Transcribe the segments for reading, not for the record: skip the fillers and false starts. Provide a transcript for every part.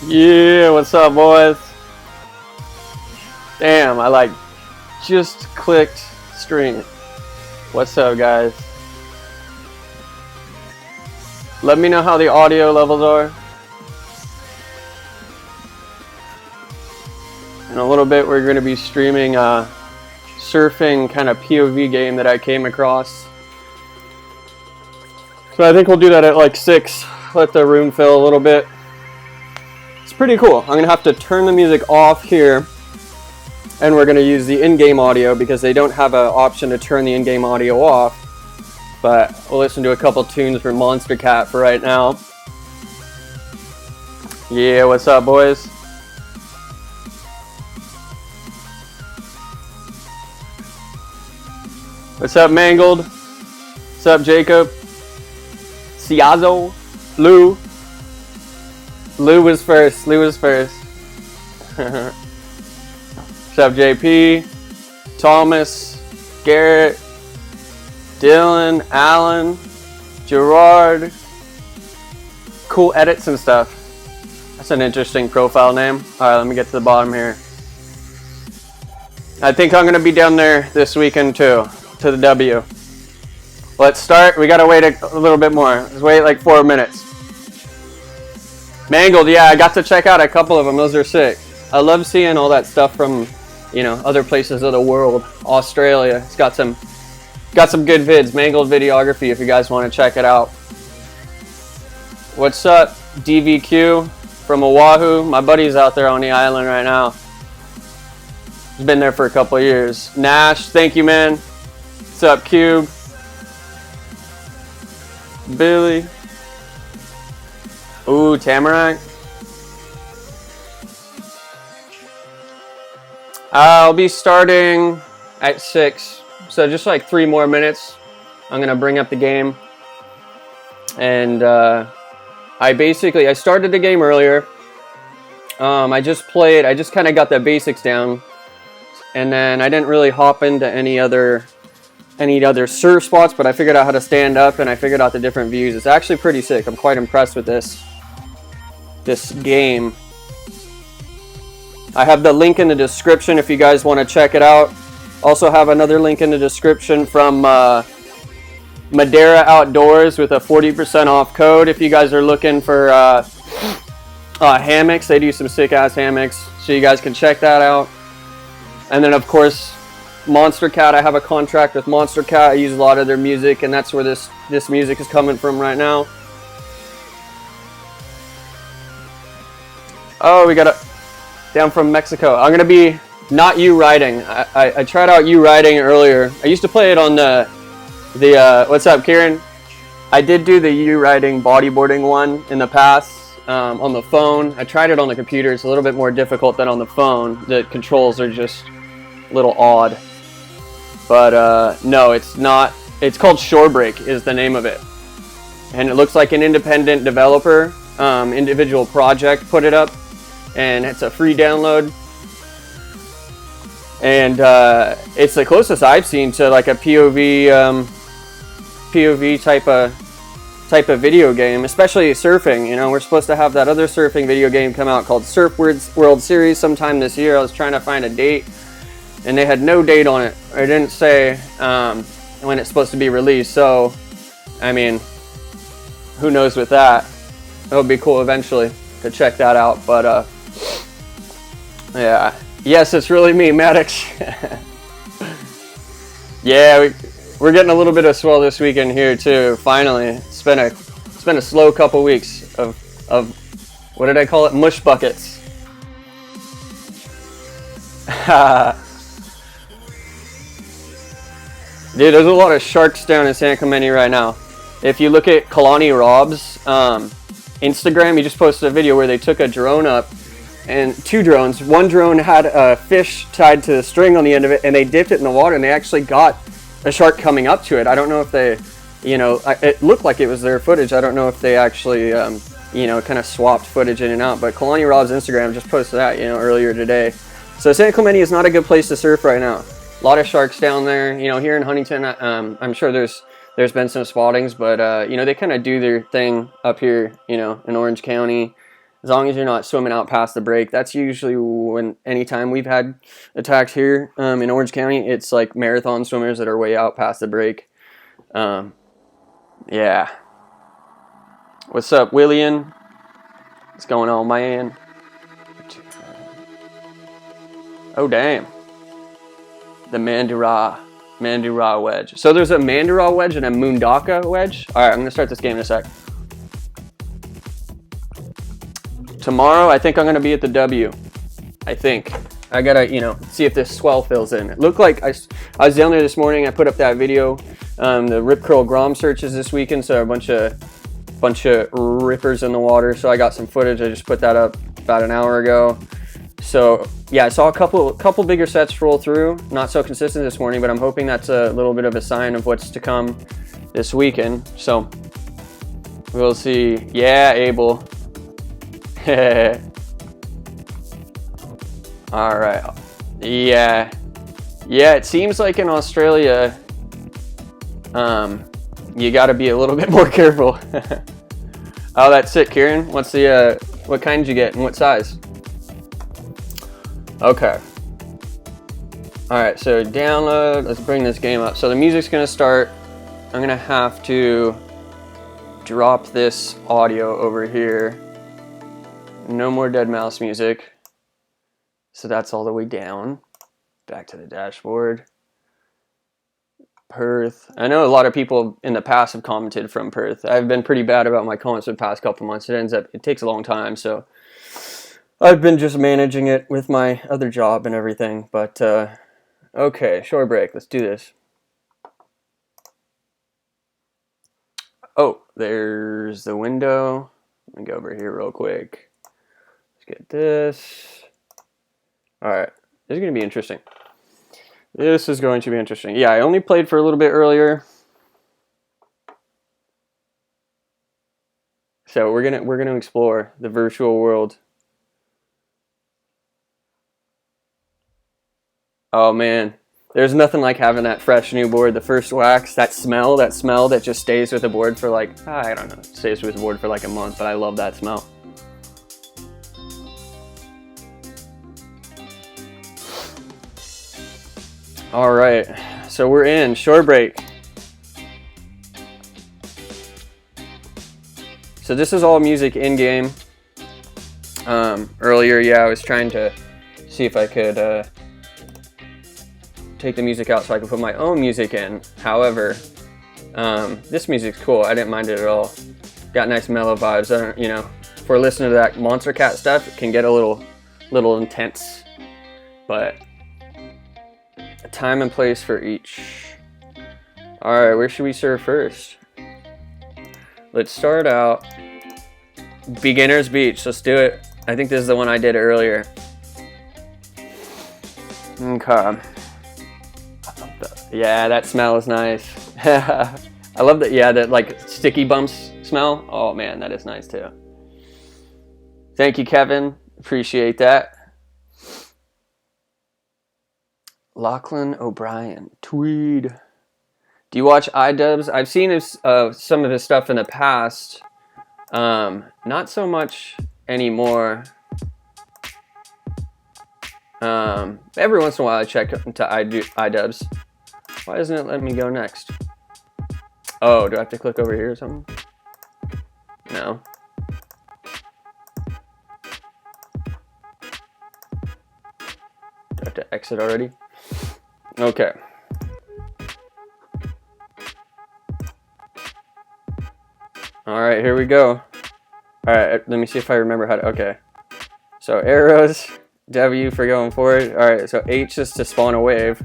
Yeah, what's up, boys? Damn, I like just clicked stream. What's up, guys? Let me know how the audio levels are. In a little bit, we're going to be streaming a surfing kind of POV game that I came across. So I think we'll do that at like 6. Let the room fill a little bit. It's pretty cool. I'm going to have to turn the music off here. And we're going to use the in-game audio because they don't have an option to turn the in-game audio off. But we'll listen to a couple tunes for Monster Cat for right now. Yeah, what's up, boys? What's up, Mangled? What's up, Jacob? Ciazo? Lou? Lou was first. What's up, JP? Thomas? Garrett? Dylan? Alan? Gerard? Cool edits and stuff. That's an interesting profile name. Alright, let me get to the bottom here. I think I'm going to be down there this weekend too. To the W. Let's start. We gotta wait a little bit more. Let's wait like 4 minutes. Mangled, yeah, I got to check out a couple of them. Those are sick. I love seeing all that stuff from, you know, other places of the world. Australia. It's got some good vids. Mangled videography if you guys want to check it out. What's up, DVQ from Oahu? My buddy's out there on the island right now. He's been there for a couple of years. Nash, thank you, man. What's up, Cube? Billy. Ooh, Tamarack. I'll be starting at 6. So just like 3 more minutes. I'm going to bring up the game. And I started the game earlier. I just kind of got the basics down. And then I didn't really hop into any other surf spots, but I figured out how to stand up and I figured out the different views. It's actually pretty sick. I'm quite impressed with this game. I have the link in the description if you guys want to check it out. Also have another link in the description from Madeira Outdoors with a 40% off code if you guys are looking for hammocks. They do some sick ass hammocks, so you guys can check that out. And then of course Monster Cat, I have a contract with Monster Cat. I use a lot of their music, and that's where this music is coming from right now. Oh, we got a down from Mexico. I'm gonna be not you riding. I tried out you riding earlier. I used to play it on the what's up, Kieran? I did do the you riding bodyboarding one in the past on the phone. I tried it on the computer. It's a little bit more difficult than on the phone. The controls are just a little odd. But no, it's not. It's called Shorebreak is the name of it. And it looks like an independent developer, individual project put it up. And it's a free download. And it's the closest I've seen to like a POV type of video game, especially surfing. You know, we're supposed to have that other surfing video game come out called Surf World Series sometime this year. I was trying to find a date. And they had no date on it. It didn't say when it's supposed to be released. So, I mean, who knows with that. It would be cool eventually to check that out. But, yeah. Yes, it's really me, Maddox. Yeah, we're getting a little bit of swell this weekend here, too. Finally. It's been a slow couple weeks of what did I call it? Mush buckets. Dude, there's a lot of sharks down in San Clemente right now. If you look at Kalani Rob's Instagram, he just posted a video where they took a drone up, and 2 drones. One drone had a fish tied to the string on the end of it, and they dipped it in the water, and they actually got a shark coming up to it. I don't know if they you know, it looked like it was their footage. I don't know if they actually, you know, kind of swapped footage in and out. But Kalani Rob's Instagram just posted that, you know, earlier today. So San Clemente is not a good place to surf right now. A lot of sharks down there. You know, here in Huntington, I'm sure there's been some spottings, but you know, they kind of do their thing up here, you know, in Orange County. As long as you're not swimming out past the break, that's usually when anytime we've had attacks here in Orange County, it's like marathon swimmers that are way out past the break. Yeah. What's up, William? What's going on, man? Oh, damn. The Mandurah wedge. So there's a Mandurah wedge and a Mundaka wedge. All right, I'm going to start this game in a sec. Tomorrow, I think I'm going to be at the W. I think. I got to, you know, see if this swell fills in. It looked like I was down there this morning. I put up that video. The Rip Curl Grom searches this weekend, so a bunch of rippers in the water. So I got some footage. I just put that up about an hour ago. So yeah, I saw a couple bigger sets roll through. Not so consistent this morning, but I'm hoping that's a little bit of a sign of what's to come this weekend. So we'll see. Yeah, Abel. All right. Yeah. It seems like in Australia, you got to be a little bit more careful. Oh, that's it, Kieran. What's the what kind did you get and what size? Okay. All right. So download. Let's bring this game up. So the music's gonna start. I'm gonna have to drop this audio over here. No more dead mouse music. So that's all the way down. Back to the dashboard. Perth. I know a lot of people in the past have commented from Perth. I've been pretty bad about my comments the past couple months. It takes a long time, so I've been just managing it with my other job and everything. But okay, shore break. Let's do this. Oh, there's the window. Let me go over here real quick. Get this. All right, this is going to be interesting. This is going to be interesting. Yeah, I only played for a little bit earlier. So we're gonna explore the virtual world. Oh man, there's nothing like having that fresh new board, the first wax, that smell that just stays with the board for like, I don't know, stays with the board for like a month, but I love that smell. All right, so we're in shore break. So this is all music in game. Earlier, yeah, I was trying to see if I could take the music out so I could put my own music in. However, this music's cool. I didn't mind it at all. Got nice mellow vibes. I don't, you know, if we're listening to that Monster Cat stuff, it can get a little intense, but a time and place for each. All right, where should we surf first? Let's start out Beginner's Beach. Let's do it. I think this is the one I did earlier. Okay. Yeah, that smell is nice. I love that. Yeah, that like sticky bumps smell. Oh man, that is nice too. Thank you, Kevin. Appreciate that. Lachlan O'Brien, Tweed. Do you watch iDubbbz? I've seen his, some of his stuff in the past. Not so much anymore. Every once in a while I check into iDubbbz. Why doesn't it let me go next? Oh, do I have to click over here or something? No. Do I have to exit already? Okay. All right, here we go. All right, let me see if I remember how to, okay. So arrows, W for going forward. All right, so H is to spawn a wave.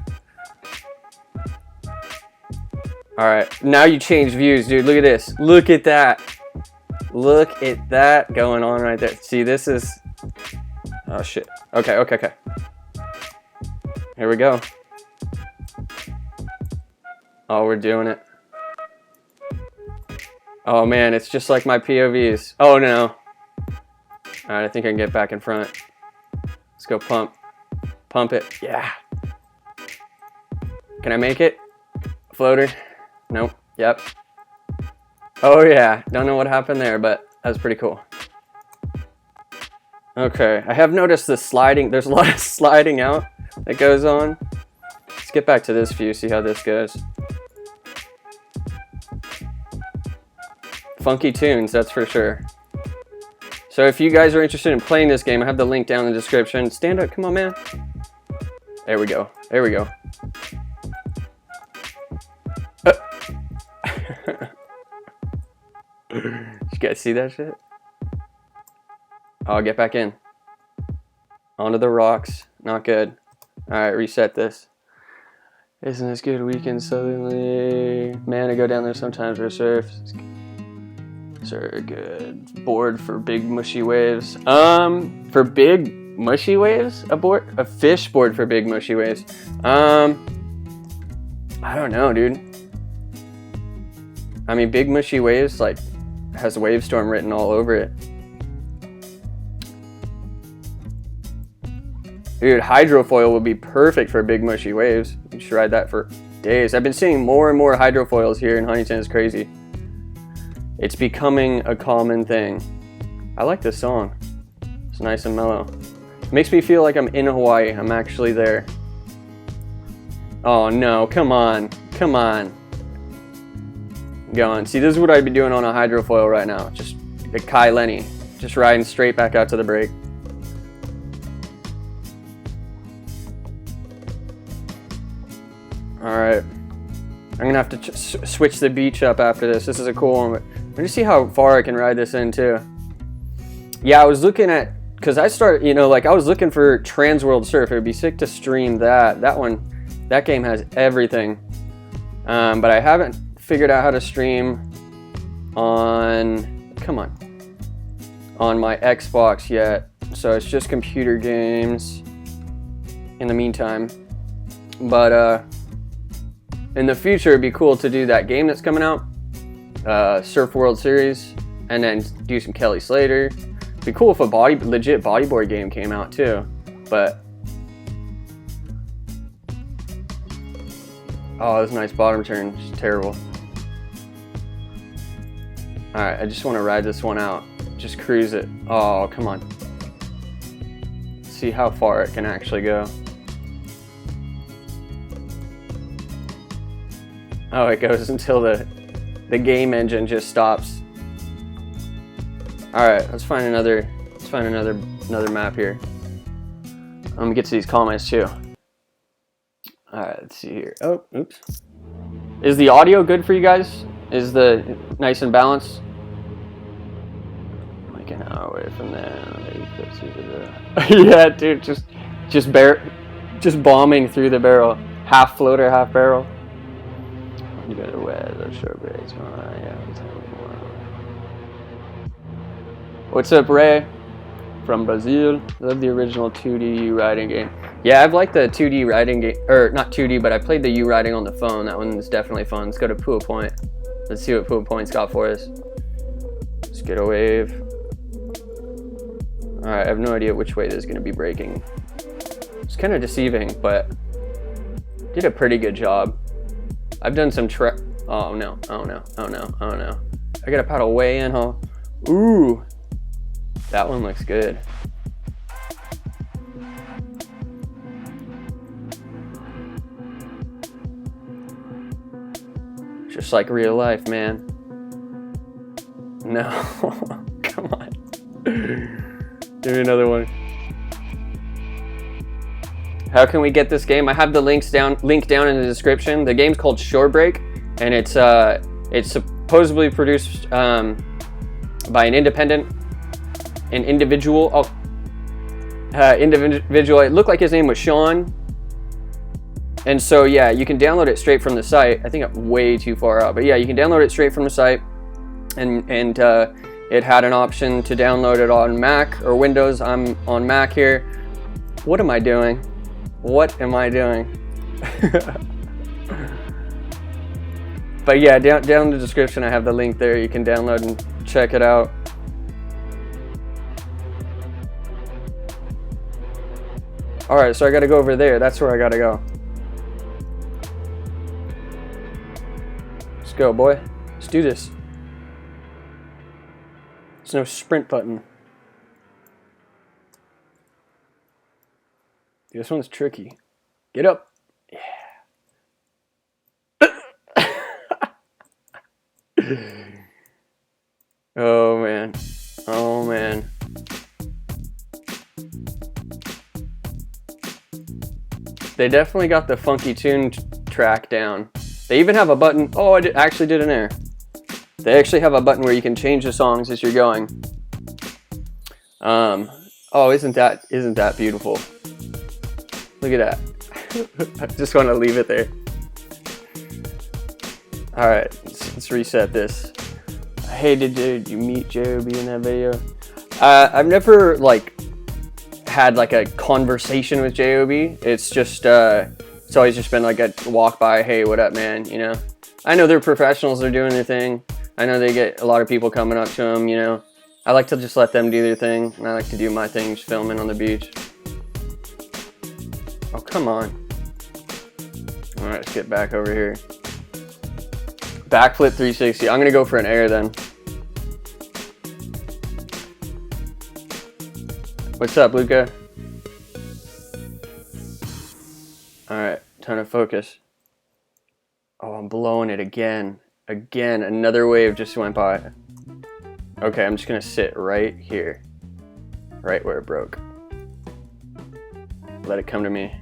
All right, now you change views, dude. Look at this. Look at that. Look at that going on right there. See, this is, oh shit. Okay. Here we go. Oh, we're doing it. Oh man, it's just like my POVs. Oh no. Alright, I think I can get back in front. Let's go pump. Pump it. Yeah. Can I make it? Floater? Nope. Yep. Oh yeah. Don't know what happened there, but that was pretty cool. Okay. I have noticed the sliding. There's a lot of sliding out that goes on. Let's get back to this view, see how this goes. Funky tunes, that's for sure. So if you guys are interested in playing this game, I have the link down in the description. Stand up, come on, man. There we go. There we go. You guys see that shit? Oh, get back in. Onto the rocks. Not good. Alright, reset this. Isn't this good weekend suddenly? Man, I go down there sometimes for surf. Sir, good. Board for big mushy waves. For big mushy waves? A fish board for big mushy waves. I don't know, dude. I mean, big mushy waves, like, has wave storm written all over it. Dude, hydrofoil would be perfect for big mushy waves. You should ride that for days. I've been seeing more and more hydrofoils here in Huntington. It's crazy. It's becoming a common thing. I like this song. It's nice and mellow. It makes me feel like I'm in Hawaii. I'm actually there. Oh no, come on. Come on. Going. See, this is what I'd be doing on a hydrofoil right now. Just the Kai Lenny. Just riding straight back out to the break. Alright. I'm gonna have to switch the beach up after this. This is a cool one. But let me see how far I can ride this in too. Yeah, I was looking at, because I started, you know, like I was looking for Transworld Surf. It would be sick to stream that. That game has everything. But I haven't figured out how to stream on, come on my Xbox yet. So it's just computer games in the meantime. But in the future, it'd be cool to do that game that's coming out, Surf World Series, and then do some Kelly Slater. It'd be cool if a legit bodyboard game came out too, but oh, this nice bottom turn, just terrible. All right, I just want to ride this one out, just cruise it. Oh, come on. See how far it can actually go. Oh, it goes until the game engine just stops. All right, let's find another map here. I'm gonna get to these comments too. All right, let's see here. Oh, oops. Is the audio good for you guys? Is the nice and balanced? Like an hour away from there. Yeah, dude, just bombing through the barrel. Half floater, half barrel. You got a wedge or short breaks. Yeah. What's up, Ray? From Brazil. Love the original 2D U-riding game. Yeah, I've liked the 2D riding game, or not 2D, but I played the U-riding on the phone. That one's definitely fun. Let's go to Papua Point. Let's see what Papua Point's got for us. Let's get a wave. All right, I have no idea which way this is gonna be breaking. It's kind of deceiving, but did a pretty good job. I've done some oh no, oh no, oh no, oh no. I gotta paddle way in, huh? Ooh, that one looks good. Just like real life, man. No, come on. Give me another one. How can we get this game? I have the link down in the description. The game's called Shore Break, and it's supposedly produced by an individual. It looked like his name was Sean, and so yeah, you can download it straight from the site. I think I'm way too far out, but yeah, you can download it straight from the site, and it had an option to download it on Mac or Windows. I'm on Mac here. What am I doing? What am I doing? But yeah, down in the description I have the link there. You can download and check it out. Alright, so I gotta go over there. That's where I gotta go. Let's go, boy. Let's do this. There's no sprint button. This one's tricky. Get up. Yeah. Oh man. Oh man. They definitely got the funky tune track down. They even have a button. Oh, I actually did an error. They actually have a button where you can change the songs as you're going. Oh, isn't that beautiful? Look at that. I just want to leave it there. All right, let's reset this. Hey, did you meet J.O.B. in that video? I've never had like a conversation with J.O.B. It's just it's always just been like a walk by. Hey, what up, man? You know. I know they're professionals. They're doing their thing. I know they get a lot of people coming up to them. You know. I like to just let them do their thing, and I like to do my thing, just filming on the beach. Oh, come on. All right, let's get back over here. Backflip 360. I'm gonna go for an air then. What's up, Luca? All right, time to focus. Oh, I'm blowing it again. Again, another wave just went by. Okay, I'm just gonna sit right here. Right where it broke. Let it come to me.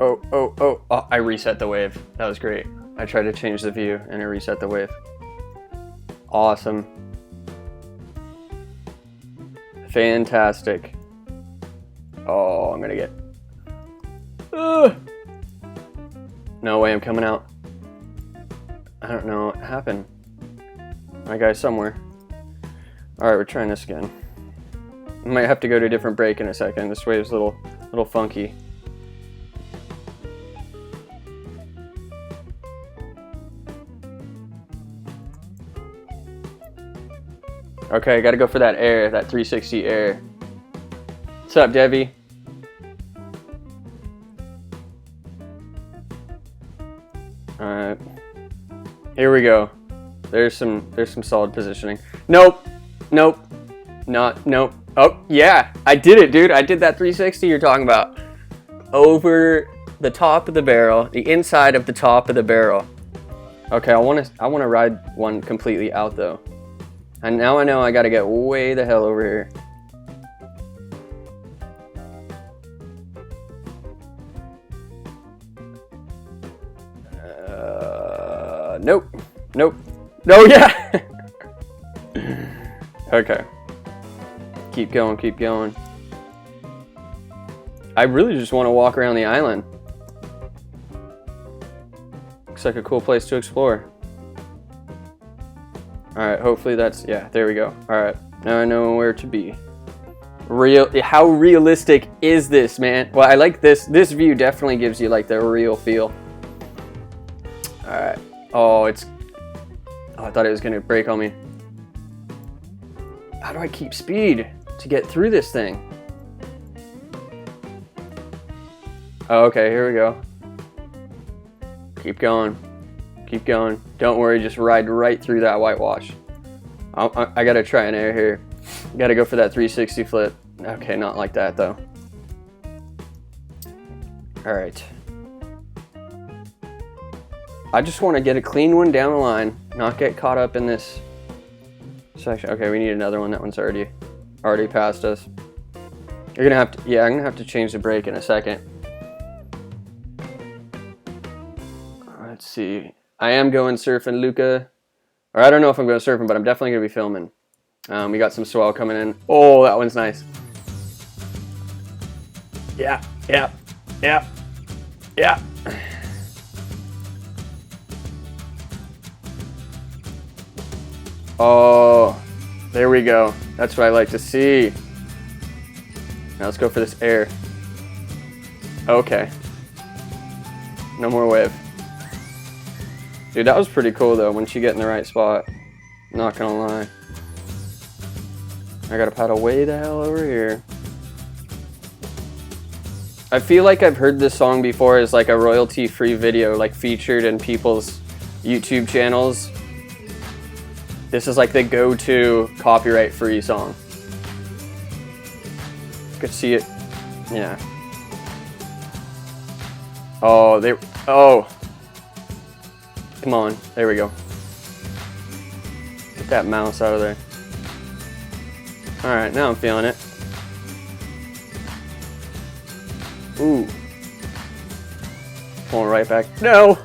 Oh, I reset the wave. That was great. I tried to change the view and I reset the wave. Awesome. Fantastic. Oh, I'm gonna get... No way I'm coming out. I don't know what happened. My guy's somewhere. Alright, we're trying this again. I might have to go to a different break in a second. This wave's a little funky. Okay, I gotta go for that air, that 360 air. What's up, Debbie? Alright. Here we go. There's some solid positioning. Nope. Nope. Nope. Oh, yeah. I did it, dude. I did that 360 you're talking about. Over the top of the barrel, the inside of the top of the barrel. Okay, I wanna ride one completely out though. And now I know I gotta get way the hell over here. Nope. Oh yeah! Okay. Keep going. I really just want to walk around the island. Looks like a cool place to explore. Alright, hopefully that's... Yeah, there we go. Alright, now I know where to be. How realistic is this, man? Well, I like this. This view definitely gives you like the real feel. Alright. Oh, it's... Oh, I thought it was going to break on me. How do I keep speed to get through this thing? Oh, okay, here we go. Keep going. Don't worry, just ride right through that whitewash. I gotta try an air here. Gotta go for that 360 flip. Okay, not like that though. Alright. I just want to get a clean one down the line, not get caught up in this section. Okay, we need another one. That one's already past us. You're gonna have to, yeah, I'm gonna have to change the brake in a second. Let's see. I am going surfing, Luca. Or I don't know if I'm going surfing, but I'm definitely gonna be filming. We got some swell coming in. Oh, that one's nice. Yeah. Oh, there we go. That's what I like to see. Now let's go for this air. Okay. No more wave. Dude, that was pretty cool though, once you get in the right spot. Not gonna lie. I gotta paddle way the hell over here. I feel like I've heard this song before as like a royalty-free video, like featured in people's YouTube channels. This is like the go-to copyright-free song. You could see it. Yeah. Oh, oh. Come on. There we go. Get that mouse out of there. Alright, now I'm feeling it. Ooh. Pulling right back. No!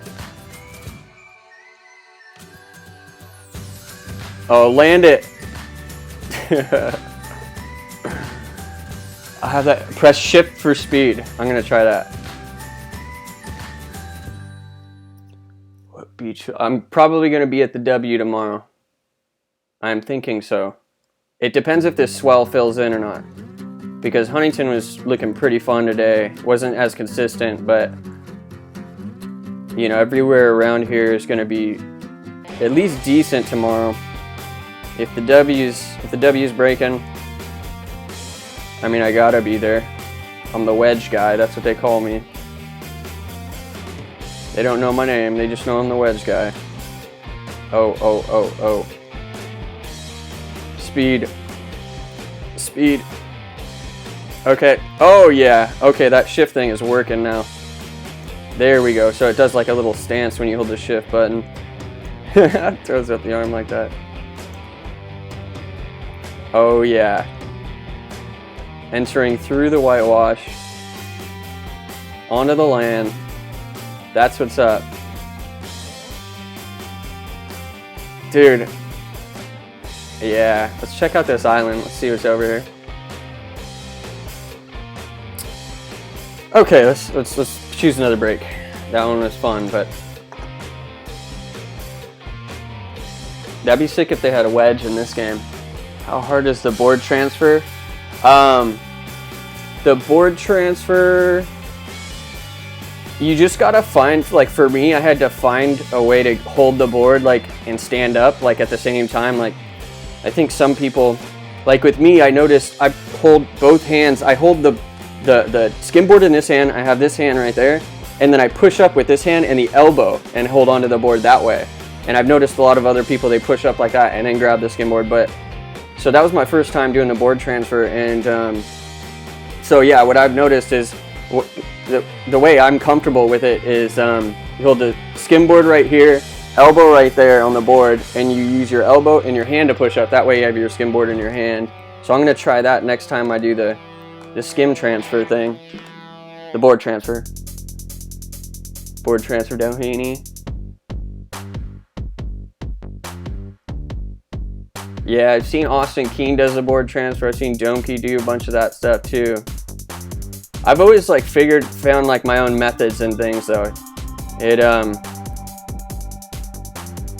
Oh, land it! I have that. Press shift for speed. I'm gonna try that. What beach? I'm probably gonna be at the W tomorrow. I'm thinking so. It depends if this swell fills in or not. Because Huntington was looking pretty fun today. Wasn't as consistent, but you know, everywhere around here is gonna be at least decent tomorrow. If the W's breaking, I mean, I gotta be there. I'm the wedge guy, that's what they call me. They don't know my name, they just know I'm the wedge guy. Oh, oh, oh, oh. Speed. Speed. Okay. Oh, yeah. Okay, that shift thing is working now. There we go. So it does like a little stance when you hold the shift button. Throws up the arm like that. Oh, yeah. Entering through the whitewash. Onto the land. That's what's up. Dude. Yeah. Let's check out this island. Let's see what's over here. Okay, let's choose another break. That one was fun, but that'd be sick if they had a wedge in this game. How hard is the board transfer? The board transfer, you just gotta find, like for me, I had to find a way to hold the board like and stand up like at the same time. Like I think some people, like with me, I noticed I hold both hands. I hold the skimboard in this hand, I have this hand right there, and then I push up with this hand and the elbow and hold onto the board that way. And I've noticed a lot of other people, they push up like that and then grab the skimboard. But so that was my first time doing the board transfer, and so yeah, what I've noticed is the way I'm comfortable with it is you hold the skimboard right here, elbow right there on the board, and you use your elbow and your hand to push up. That way you have your skimboard in your hand. So I'm gonna try that next time I do the skim transfer thing, the board transfer Doheny. Yeah, I've seen Austin Keene does a board transfer. I've seen Domke do a bunch of that stuff too. I've always like found like my own methods and things though. It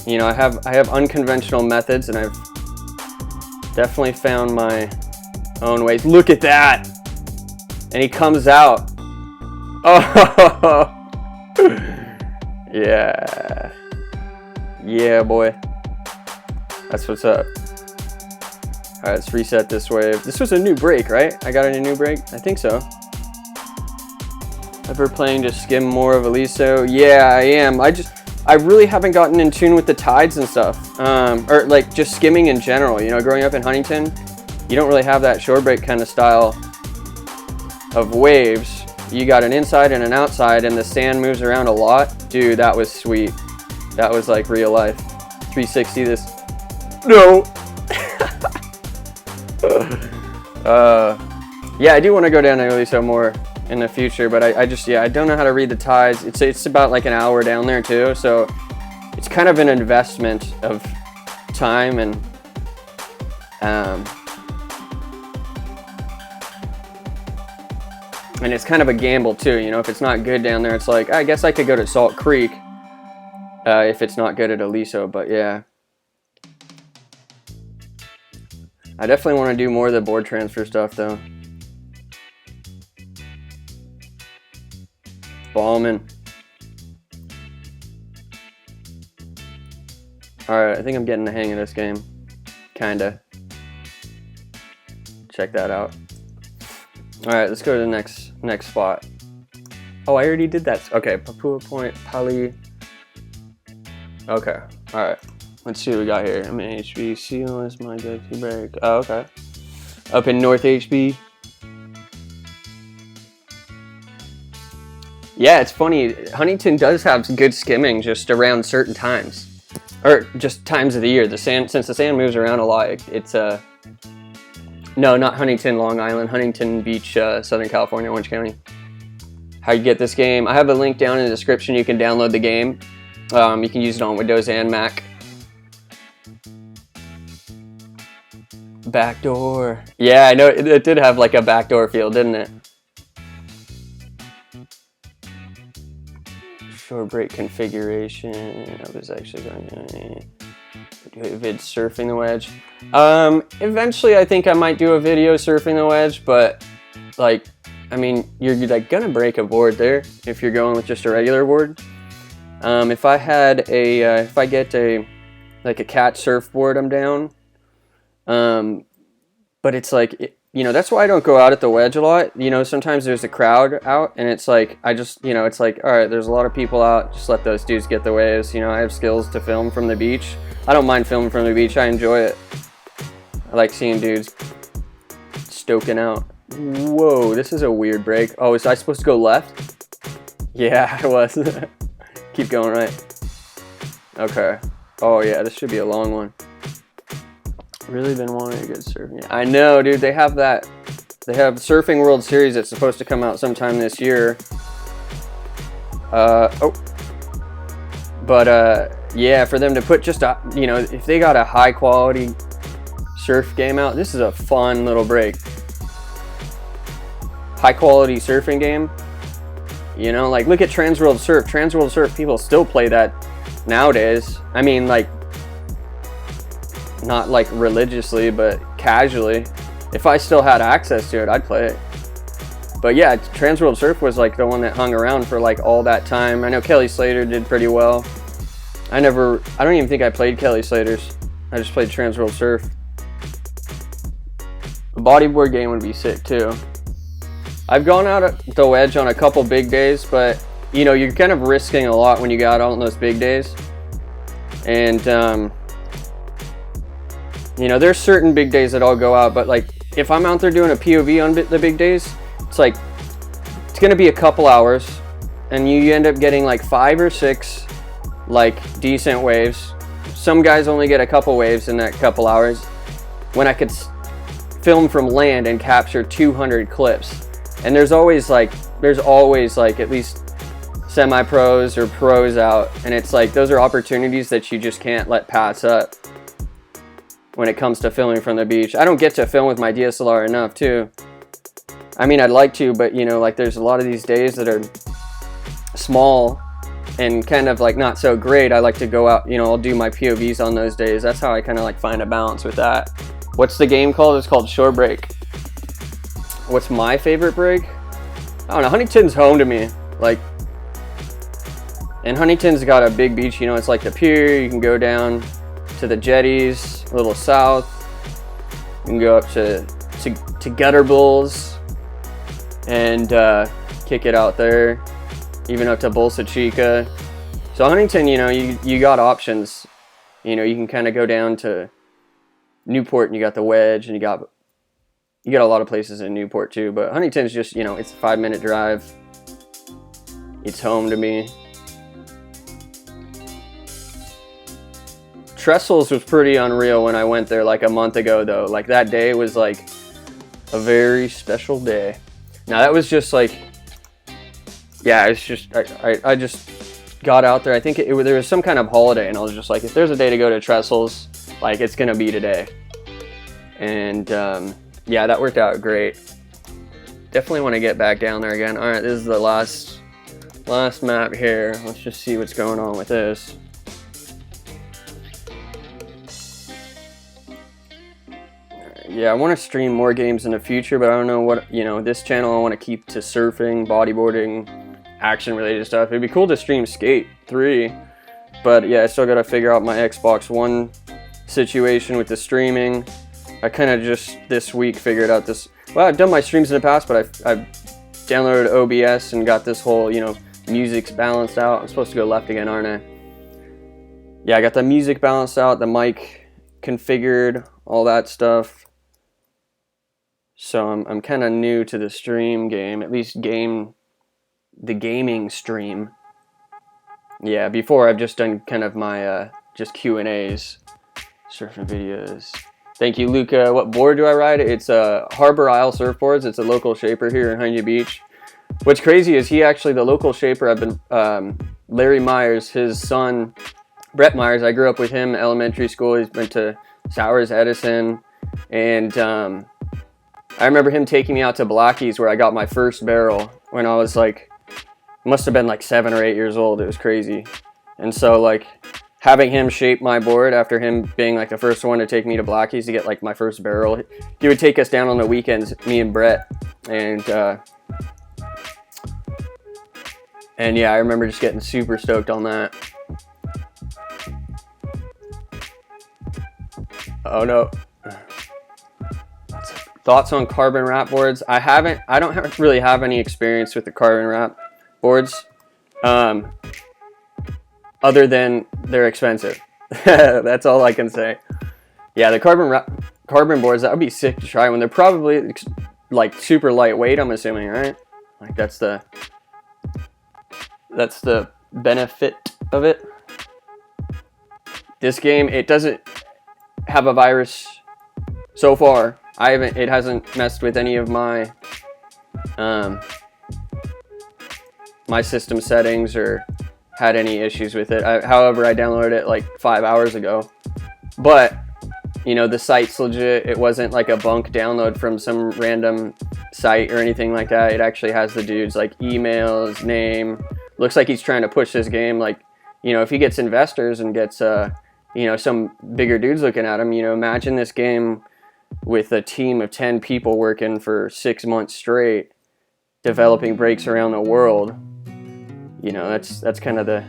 you know, I have unconventional methods, and I've definitely found my own ways. Look at that! And he comes out. Oh, yeah. Yeah, boy. That's what's up. All right, let's reset this wave. This was a new break, right? I got a new break? I think so. Ever playing to skim more of Aliso? Yeah, I am. I really haven't gotten in tune with the tides and stuff. Or like just skimming in general. You know, growing up in Huntington, you don't really have that shore break kind of style of waves. You got an inside and an outside, and the sand moves around a lot. Dude, that was sweet. That was like real life. 360 this. No. Yeah, I do want to go down to Aliso more in the future, but I just, yeah, I don't know how to read the tides. It's about like an hour down there too, so it's kind of an investment of time, and it's kind of a gamble too, you know. If it's not good down there, it's like, I guess I could go to Salt Creek if it's not good at Aliso, but yeah. I definitely want to do more of the board transfer stuff though. Ballman. Alright, I think I'm getting the hang of this game. Kinda. Check that out. Alright, let's go to the next spot. Oh, I already did that. Okay, Papua Point, Pali. Okay, alright. Let's see what we got here. I'm in HB. Seal is my go-to break. Oh, okay. Up in North HB. Yeah, it's funny. Huntington does have good skimming just around certain times. Or just times of the year. Since the sand moves around a lot, it's no, not Huntington, Long Island. Huntington Beach, Southern California, Orange County. How you get this game? I have a link down in the description. You can download the game. You can use it on Windows and Mac. Backdoor. Yeah, I know it did have like a backdoor feel, didn't it? Short break configuration. I was actually going to do a vid surfing the wedge. Eventually I think I might do a video surfing the wedge, but like, I mean, you're like gonna break a board there if you're going with just a regular board. If I had a, if I get like a cat surfboard, I'm down. But it's like, you know, that's why I don't go out at the wedge a lot. You know, sometimes there's a crowd out and it's like, you know, it's like, all right, there's a lot of people out. Just let those dudes get the waves. You know, I have skills to film from the beach. I don't mind filming from the beach. I enjoy it. I like seeing dudes stoking out. Whoa, this is a weird break. Oh, was I supposed to go left? Yeah, I was. Keep going right. Okay. Oh yeah, this should be a long one. Really been wanting to get surfing. I know, dude. They have that. They have Surfing World Series that's supposed to come out sometime this year. Oh. But yeah, for them to put just a, you know, if they got a high quality surf game out, this is a fun little break. High quality surfing game. You know, like look at Transworld Surf. Transworld Surf, people still play that nowadays. I mean, like, not like religiously, but casually. If I still had access to it, I'd play it. But yeah, Transworld Surf was like the one that hung around for like all that time. I know Kelly Slater did pretty well. I don't even think I played Kelly Slater's. I just played Transworld Surf. A bodyboard game would be sick too. I've gone out at the wedge on a couple big days, but you know, you're kind of risking a lot when you got out on those big days. And you know, there's certain big days that I'll go out, but like if I'm out there doing a POV on the big days, it's like, it's gonna be a couple hours and you end up getting like 5 or 6 like decent waves. Some guys only get a couple waves in that couple hours, when I could film from land and capture 200 clips. And there's always like at least semi-pros or pros out, and it's like those are opportunities that you just can't let pass up when it comes to filming from the beach. I don't get to film with my DSLR enough too. I mean, I'd like to, but you know, like there's a lot of these days that are small and kind of like not so great. I like to go out, you know, I'll do my POVs on those days. That's how I kind of like find a balance with that. What's the game called? It's called Shore Break. What's my favorite break? I don't know, Huntington's home to me. Like, and Huntington's got a big beach, you know, it's like the pier. You can go down to the jetties, a little south. You can go up to Gutter Bulls and kick it out there, even up to Bolsa Chica. So Huntington, you know, you got options. You know, you can kind of go down to Newport and you got the Wedge, and you got a lot of places in Newport too, but Huntington's just, you know, it's a 5-minute drive. It's home to me. Trestles was pretty unreal when I went there like a month ago though. Like that day was like a very special day. Now that was just like, yeah, it's just, I just got out there. I think there was some kind of holiday, and I was just like, if there's a day to go to Trestles, like it's gonna be today. And yeah, that worked out great. Definitely want to get back down there again. All right, this is the last map here. Let's just see what's going on with this. Yeah, I want to stream more games in the future, but I don't know what, you know, this channel I want to keep to surfing, bodyboarding, action related stuff. It'd be cool to stream Skate 3. But yeah, I still gotta figure out my Xbox One situation with the streaming. I kind of just this week figured out this. Well, I've done my streams in the past, but I've downloaded OBS and got this whole, you know, music's balanced out. I'm supposed to go left again, aren't I? Yeah, I got the music balanced out, the mic configured, all that stuff. So I'm kind of new to the stream game, at least the gaming stream. Yeah, before I've just done kind of my just Q&As, surfing videos. Thank you, Luca. What board do I ride? It's a Harbor Isle Surfboards. It's a local shaper here in Huntington Beach. What's crazy is he actually, the local shaper, I've been, Larry Myers, his son, Brett Myers, I grew up with him in elementary school. He went to Sowers Edison, and I remember him taking me out to Blackie's where I got my first barrel when I was like, must have been like 7 or 8 years old. It was crazy. And so like having him shape my board after him being like the first one to take me to Blackie's to get like my first barrel, he would take us down on the weekends, me and Brett, and yeah, I remember just getting super stoked on that. Oh no. Thoughts on carbon wrap boards? I don't really have any experience with the carbon wrap boards, other than they're expensive. That's all I can say. Yeah, the carbon boards, that would be sick to try when they're probably like super lightweight, I'm assuming, right? Like that's the benefit of it. This game, it doesn't have a virus so far. It hasn't messed with any of my my system settings or had any issues with it. However, I downloaded it like 5 hours ago. But, you know, the site's legit. It wasn't like a bunk download from some random site or anything like that. It actually has the dude's like email, his name. Looks like he's trying to push this game. Like, you know, if he gets investors and gets, you know, some bigger dudes looking at him, you know, imagine this game with a team of 10 people working for 6 months straight, developing breaks around the world. You know, that's kind of the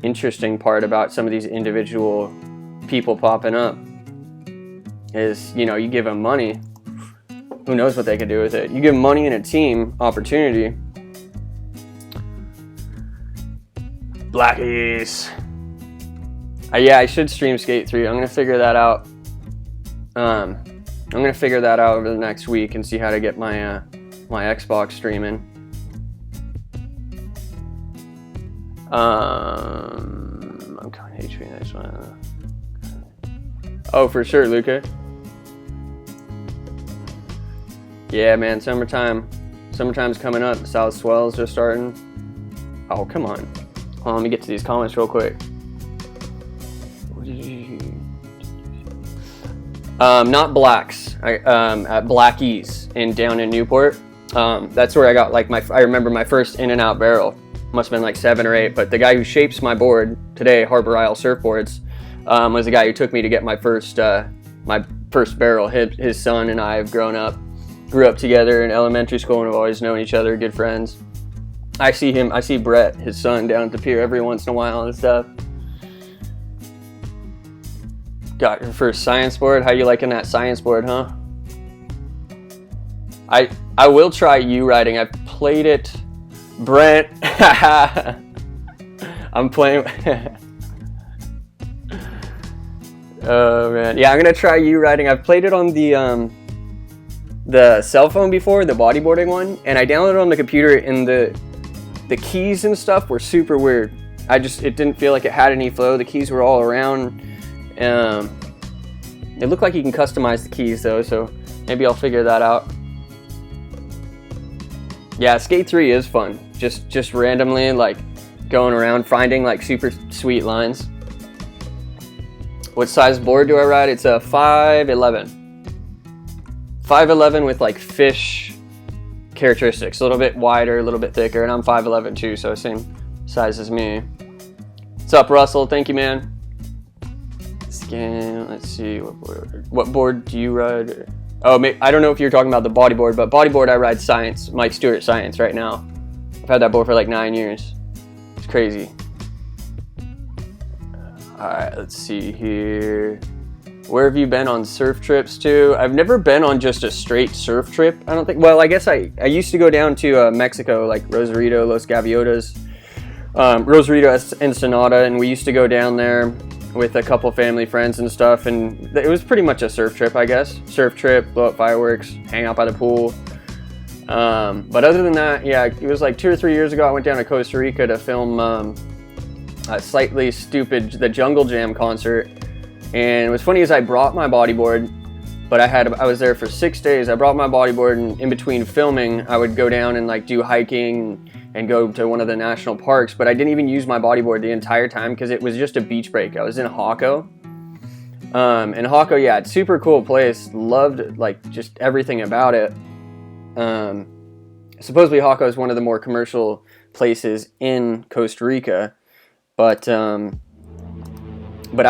interesting part about some of these individual people popping up is, you know, you give them money, who knows what they can do with it. You give them money and a team opportunity. Blackies. Yeah, I should stream Skate 3. I'm gonna figure that out. I'm gonna figure that out over the next week and see how to get my my Xbox streaming. I'm calling HP next one. Oh, for sure, Luca. Yeah, man, summertime. Summertime's coming up. South Swell's just starting. Oh, come on. Hold on, let me get to these comments real quick. Not Blacks. At Blackie's down in Newport. That's where I got like I remember my first In-N-Out barrel. Must have been like 7 or 8. But the guy who shapes my board today, Harbor Isle Surfboards, was the guy who took me to get my first barrel. His son and I have grew up together in elementary school and have always known each other, good friends. I see Brett, his son, down at the pier every once in a while and stuff. Got your first science board. How you liking that science board, huh? I will try U-riding. I've played it. Brent. I'm playing. Oh man. Yeah, I'm gonna try U-riding. I've played it on the cell phone before, the bodyboarding one, and I downloaded it on the computer, and the keys and stuff were super weird. It didn't feel like it had any flow. The keys were all around. It looked like you can customize the keys though, so maybe I'll figure that out. Yeah, Skate 3 is fun. Just randomly like going around finding like super sweet lines. What size board do I ride? It's a 5'11". 5'11" with like fish characteristics. A little bit wider, a little bit thicker, and I'm 5'11" too, so same size as me. What's up, Russell? Thank you, man. Scan. Let's see, what board do you ride? Oh, I don't know if you're talking about the bodyboard, but bodyboard I ride Science, Mike Stewart Science right now. I've had that board for like 9 years. It's crazy. Alright, let's see here. Where have you been on surf trips to? I've never been on just a straight surf trip, I don't think. Well, I guess I used to go down to Mexico, like Rosarito, Los Gaviotas, Rosarito, Ensenada, and we used to go down there with a couple family friends and stuff, and it was pretty much a surf trip, I guess. Surf trip, blow up fireworks, hang out by the pool. But other than that, yeah, it was like 2 or 3 years ago I went down to Costa Rica to film a slightly stupid, the Jungle Jam concert. And what's funny is I brought my bodyboard, but I was there for 6 days. I brought my bodyboard, and in between filming, I would go down and like do hiking and go to one of the national parks, but I didn't even use my bodyboard the entire time because it was just a beach break. I was in Hako. And Hako, yeah, it's super cool place. Loved like just everything about it. Supposedly Hako is one of the more commercial places in Costa Rica, but I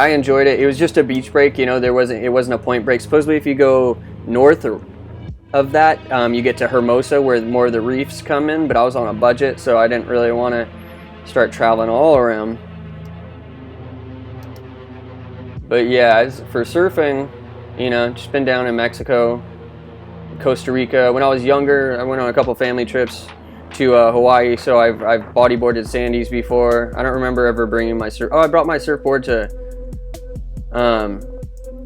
enjoyed it. It was just a beach break, you know. It wasn't a point break. Supposedly, if you go north of that, you get to Hermosa, where more of the reefs come in. But I was on a budget, so I didn't really want to start traveling all around. But yeah, for surfing, you know, just been down in Mexico, Costa Rica. When I was younger, I went on a couple family trips to Hawaii, so I've bodyboarded sandies before. I don't remember ever bringing my surf. Oh, I brought my surfboard to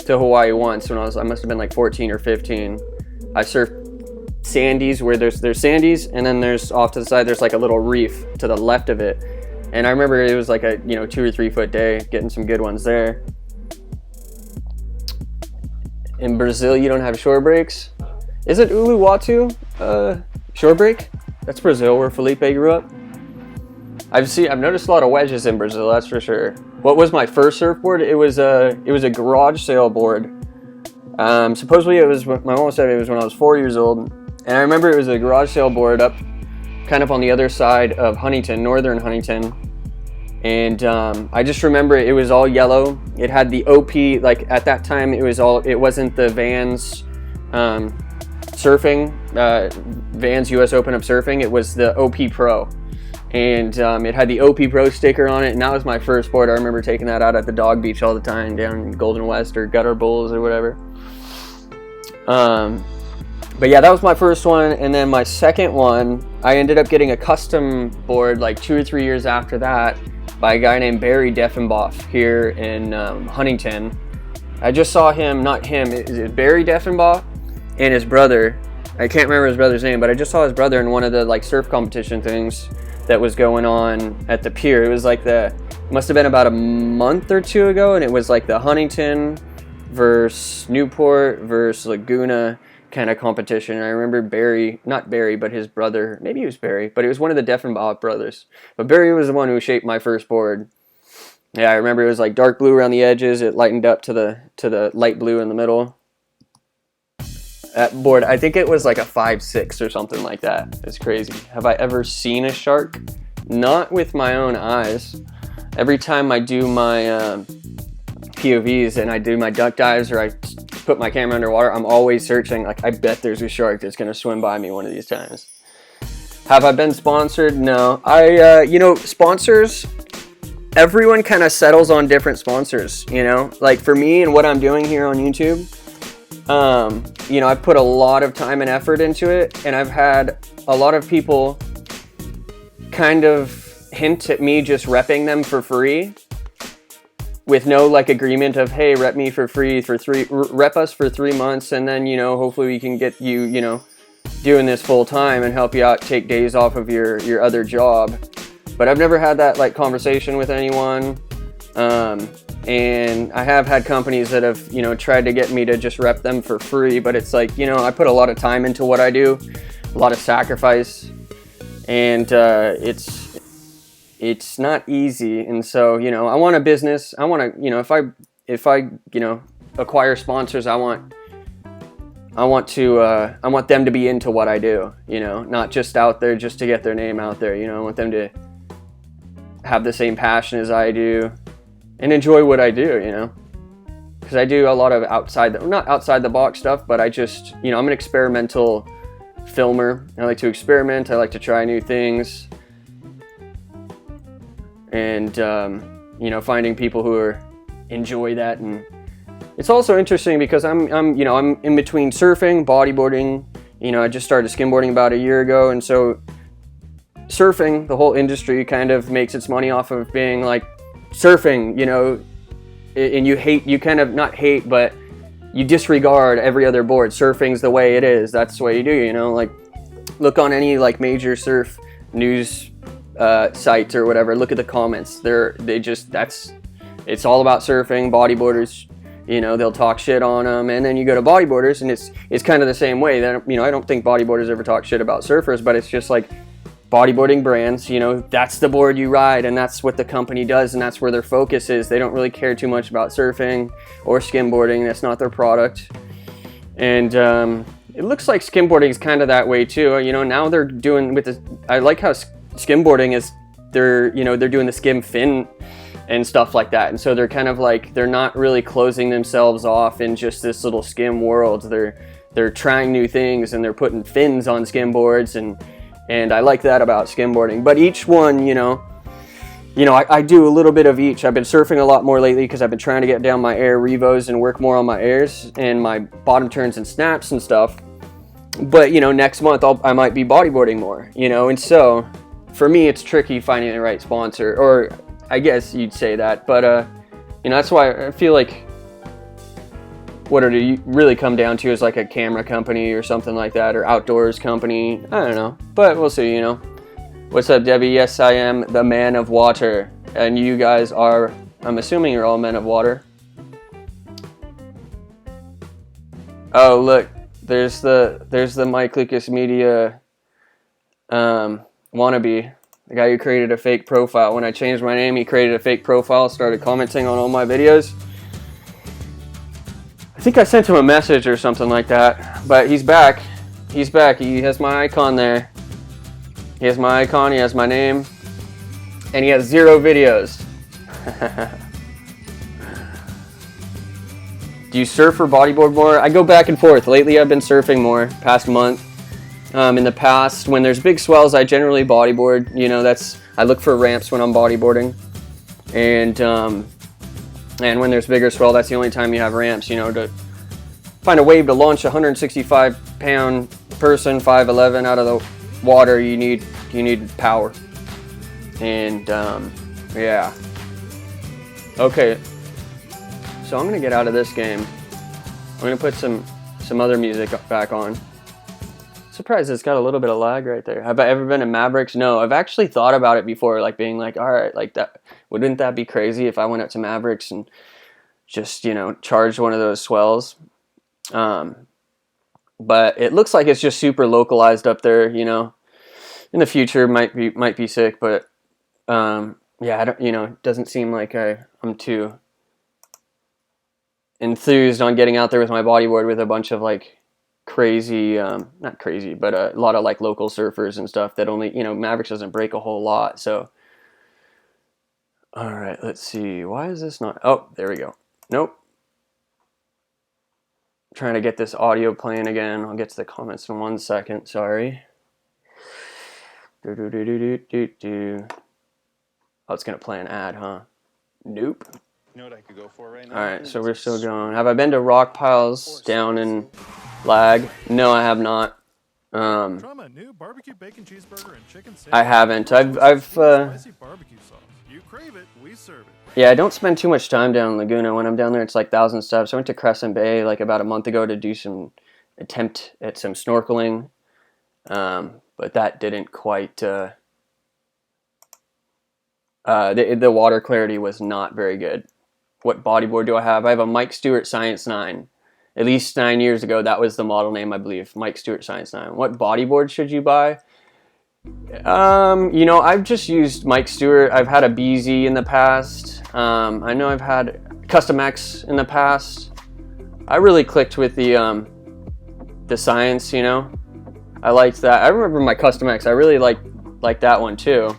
Hawaii once when I must have been like 14 or 15. I surfed sandies where there's sandies, and then there's off to the side there's like a little reef to the left of it. And I remember it was like a 2 or 3 foot day, getting some good ones there. In Brazil, you don't have shore breaks. Is it Uluwatu shore break? That's Brazil, where Felipe grew up. I've noticed a lot of wedges in Brazil, that's for sure. What was my first surfboard? It was a garage sale board. Supposedly my mom said it was when I was 4 years old, and I remember it was a garage sale board up kind of on the other side of Huntington, northern Huntington. And I just remember it was all yellow. It had the OP, like at that time it wasn't the Vans surfing, Vans US Open Up Surfing. It was the OP Pro. And it had the OP Pro sticker on it, and that was my first board. I remember taking that out at the dog beach all the time down in Golden West or Gutter Bulls or whatever. But yeah, that was my first one. And then my second one, I ended up getting a custom board like 2 or 3 years after that by a guy named Barry Deffenboff here in Huntington. I just saw him, not him, it was Barry Deffenboff and his brother. I can't remember his brother's name, but I just saw his brother in one of the like surf competition things that was going on at the pier. It was like must have been about a month or two ago, and it was like the Huntington versus Newport versus Laguna kind of competition. And I remember Barry, not Barry, but his brother, maybe it was Barry, but it was one of the Deffenbaugh brothers. But Barry was the one who shaped my first board. Yeah, I remember it was like dark blue around the edges. It lightened up to the light blue in the middle. That board, I think it was like a 5.6 or something like that. It's crazy. Have I ever seen a shark? Not with my own eyes. Every time I do my POVs and I do my duck dives or I put my camera underwater, I'm always searching. Like, I bet there's a shark that's gonna swim by me one of these times. Have I been sponsored? No. Sponsors, everyone kind of settles on different sponsors, you know? Like for me and what I'm doing here on YouTube, I've put a lot of time and effort into it, and I've had a lot of people kind of hint at me just repping them for free with no like agreement of, hey, rep me for free rep us for 3 months, and then, hopefully we can get you, doing this full time and help you out, take days off of your other job. But I've never had that like conversation with anyone. And I have had companies that have, tried to get me to just rep them for free, but it's like, I put a lot of time into what I do, a lot of sacrifice, and it's not easy. And so, I want a business. I want to, if I acquire sponsors, I want them to be into what I do, not just out there just to get their name out there. I want them to have the same passion as I do and enjoy what I do, because I do a lot of not outside the box stuff, but I just, I'm an experimental filmer. I like to experiment. I like to try new things, and finding people who are enjoy that. And it's also interesting because I'm in between surfing, bodyboarding. You know, I just started skimboarding about a year ago, and so surfing, the whole industry kind of makes its money off of being like surfing, you know, and you kind of not hate, but you disregard every other board. Surfing's the way it is. That's the way you do, you know, like look on any like major surf news sites or whatever, look at the comments. It's all about surfing. Bodyboarders, you know, they'll talk shit on them, and then you go to bodyboarders and it's kind of the same way. That, you know, I don't think bodyboarders ever talk shit about surfers, but it's just like bodyboarding brands, you know, that's the board you ride, and that's what the company does, and that's where their focus is. They don't really care too much about surfing or skimboarding. That's not their product. And it looks like skimboarding is kind of that way too. You know, now they're doing with this. I like how skimboarding is. They're doing the skim fin and stuff like that, and so they're kind of like, they're not really closing themselves off in just this little skim world. They're trying new things, and they're putting fins on skimboards, and I like that about skimboarding. But each one, you know, I do a little bit of each. I've been surfing a lot more lately because I've been trying to get down my air revos and work more on my airs and my bottom turns and snaps and stuff. But, you know, next month I might be bodyboarding more, you know, and so for me it's tricky finding the right sponsor, or I guess you'd say that. But, you know, that's why I feel like what it really come down to is like a camera company or something like that, or outdoors company. I don't know, but we'll see, you know. What's up, Debbie? Yes, I am the man of water, and you guys are, I'm assuming you're all men of water. Oh, look, there's the Mike Lucas Media wannabe, the guy who created a fake profile. When I changed my name, he created a fake profile, started commenting on all my videos. I think I sent him a message or something like that, but he's back. He's back. He has my icon there. He has my icon, he has my name, and he has 0 videos. Do you surf or bodyboard more? I go back and forth. Lately I've been surfing more, past month. In the past, when there's big swells, I generally bodyboard. You know, I look for ramps when I'm bodyboarding. And when there's bigger swell, that's the only time you have ramps, you know, to find a wave to launch a 165-pound person, 5'11", out of the water. You need power. And yeah. Okay. So I'm gonna get out of this game. I'm gonna put some other music back on. Surprised it's got a little bit of lag right there. Have I ever been to Mavericks? No, I've actually thought about it before, like being like, all right, like that, wouldn't that be crazy if I went up to Mavericks and just, you know, charged one of those swells? But it looks like it's just super localized up there, you know. In the future might be sick, but yeah, I don't, you know, it doesn't seem like I'm too enthused on getting out there with my bodyboard with a bunch of like crazy, not crazy, but a lot of like local surfers and stuff that only, you know, Mavericks doesn't break a whole lot. So all right, let's see, why is this not, oh, there we go. Nope. Trying to get this audio playing again. I'll get to the comments in 1 second. Sorry. Oh, it's gonna play an ad, huh? Nope. You know what I could go for right now? All right, so we're still going. Have I been to rock piles down in Lag? No, I have not. New barbecue bacon cheeseburger and chicken sandwich. I haven't. I've spicy barbecue sauce. You crave it, we serve it. Yeah, I don't spend too much time down in Laguna. When I'm down there, it's like 1,000 steps. I went to Crescent Bay like about a month ago to do some attempt at some snorkeling, but that didn't quite. The water clarity was not very good. What bodyboard do I have? I have a Mike Stewart Science 9. At least 9 years ago, that was the model name, I believe. Mike Stewart Science 9. What bodyboard should you buy? You know, I've just used Mike Stewart. I've had a BZ in the past. I know I've had Custom X in the past. I really clicked with the Science, you know. I liked that. I remember my Custom X. I really liked that one too.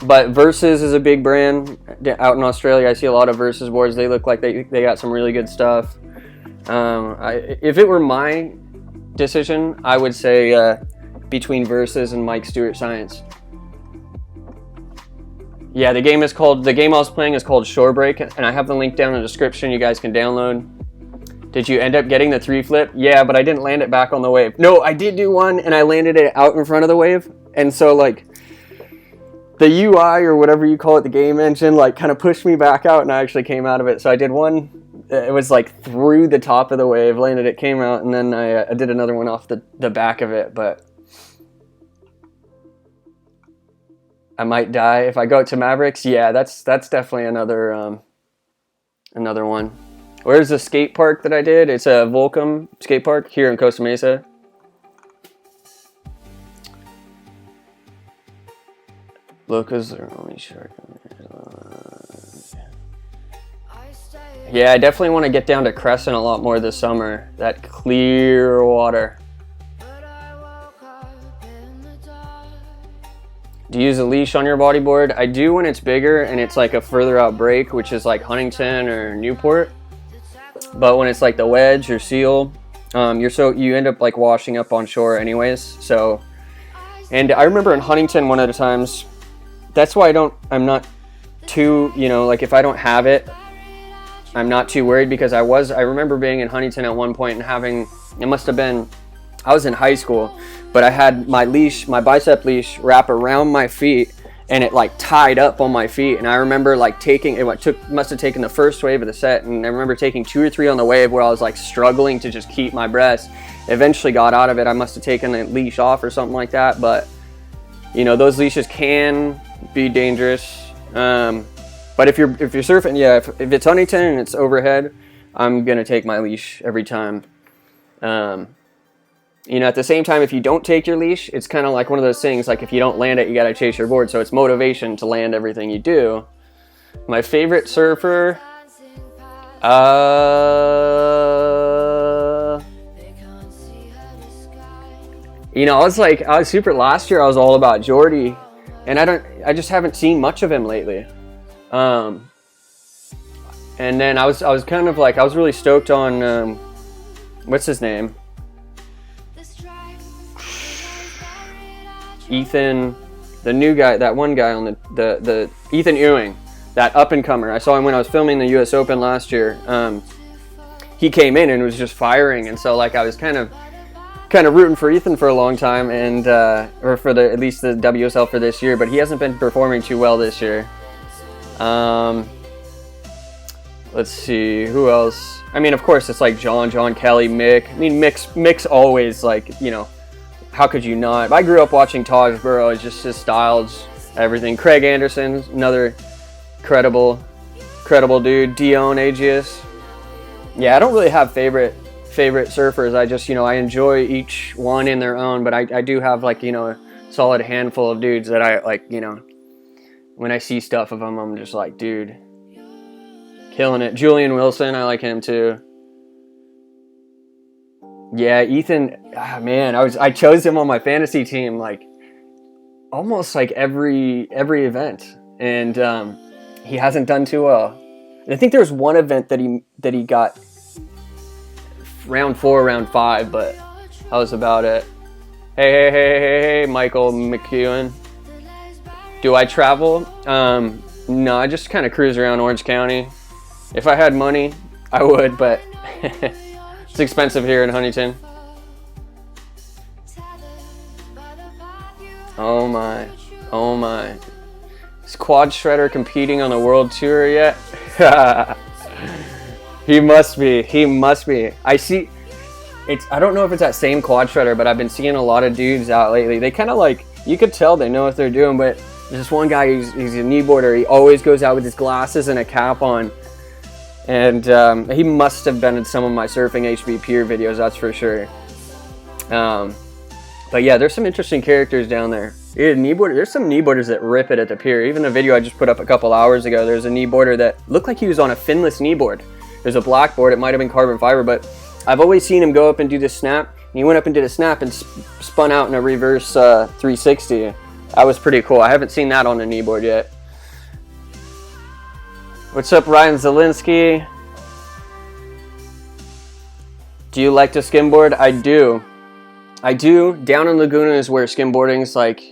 But Versus is a big brand out in Australia. I see a lot of Versus boards. They look like they got some really good stuff. If it were my decision, I would say between Versus and Mike Stewart Science. Yeah, the game I was playing is called Shore Break, and I have the link down in the description. You guys can download. Did you end up getting the 3 flip? Yeah, but I didn't land it back on the wave. No, I did do one, and I landed it out in front of the wave. And so, like, the UI, or whatever you call it, the game engine, like, kind of pushed me back out, and I actually came out of it. So I did one. It was, like, through the top of the wave, landed it, came out, and then I did another one off the back of it, but... I might die if I go to Mavericks. Yeah, that's definitely another one. Where's the skate park that I did? It's a Volcom skate park here in Costa Mesa. Lucas are only shark. Yeah, I definitely want to get down to Crescent a lot more this summer. That clear water. Do you use a leash on your bodyboard? I do when it's bigger and it's like a further out break, which is like Huntington or Newport. But when it's like the Wedge or Seal, you end up like washing up on shore anyways. So, and I remember in Huntington one of the times, that's why I'm not too, like if I don't have it, I'm not too worried, because I remember being in Huntington at one point and having, it must have been, I was in high school, but I had my leash, my bicep leash, wrap around my feet, and it like tied up on my feet. And I remember like must have taken the first wave of the set, and I remember taking 2 or 3 on the wave where I was like struggling to just keep my breath. Eventually got out of it. I must have taken the leash off or something like that, but those leashes can be dangerous. But if you're surfing, yeah, if it's Huntington and it's overhead, I'm gonna take my leash every time. At the same time, if you don't take your leash, it's kind of like one of those things, like if you don't land it, you got to chase your board. So it's motivation to land everything you do. My favorite surfer, I was super, last year I was all about Jordy, and I just haven't seen much of him lately. And then I was kind of like, I was really stoked on, what's his name? Ethan, the new guy, that one guy on the Ethan Ewing, that up and comer. I saw him when I was filming the US Open last year. He came in and was just firing, and so like I was kind of rooting for Ethan for a long time, and or for at least the WSL for this year, but he hasn't been performing too well this year. Let's see, who else? I mean, of course, it's like John Kelly, Mick. I mean, Mick's always like, how could you not? I grew up watching Taj Burrow. It's just his styles, everything. Craig Anderson, another credible dude. Dion Agius. Yeah, I don't really have favorite surfers. I just, I enjoy each one in their own, but I do have like, a solid handful of dudes that I like, when I see stuff of them, I'm just like, dude, killing it. Julian Wilson, I like him too. Yeah, Ethan, man, I chose him on my fantasy team like almost like every event, and he hasn't done too well. And I think there was one event that he got round 4, round 5, but that was about it. Hey, Michael McEwen. Do I travel? No, I just kind of cruise around Orange County. If I had money, I would, but it's expensive here in Huntington. Oh my. Is Quad Shredder competing on the world tour yet? He must be. I see, I don't know if it's that same Quad Shredder, but I've been seeing a lot of dudes out lately. They kind of like, you could tell they know what they're doing, but there's this one guy, he's a kneeboarder. He always goes out with his glasses and a cap on. And he must have been in some of my surfing HB Pier videos, that's for sure. But yeah, there's some interesting characters down there. There's some kneeboarders that rip it at the pier. Even the video I just put up a couple hours ago, there's a kneeboarder that looked like he was on a finless kneeboard. There's a black board, it might have been carbon fiber, but I've always seen him go up and do the snap. And he went up and did a snap and spun out in a reverse 360. That was pretty cool. I haven't seen that on a kneeboard yet. What's up, Ryan Zielinski? Do you like to skimboard? I do. Down in Laguna is where skimboarding's like,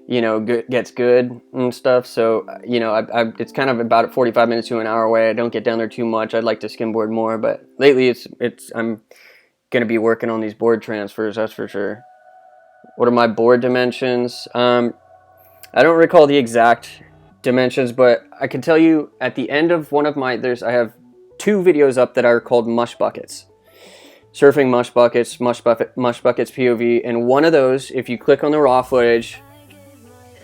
you know, gets good and stuff. So, you know, it's kind of about 45 minutes to an hour away. I don't get down there too much. I'd like to skimboard more, but lately I'm going to be working on these board transfers, that's for sure. What are my board dimensions? I don't recall the exact dimensions, but I can tell you at the end of one of my, I have 2 videos up that are called mush buckets. Surfing mush buckets POV, and one of those, if you click on the raw footage,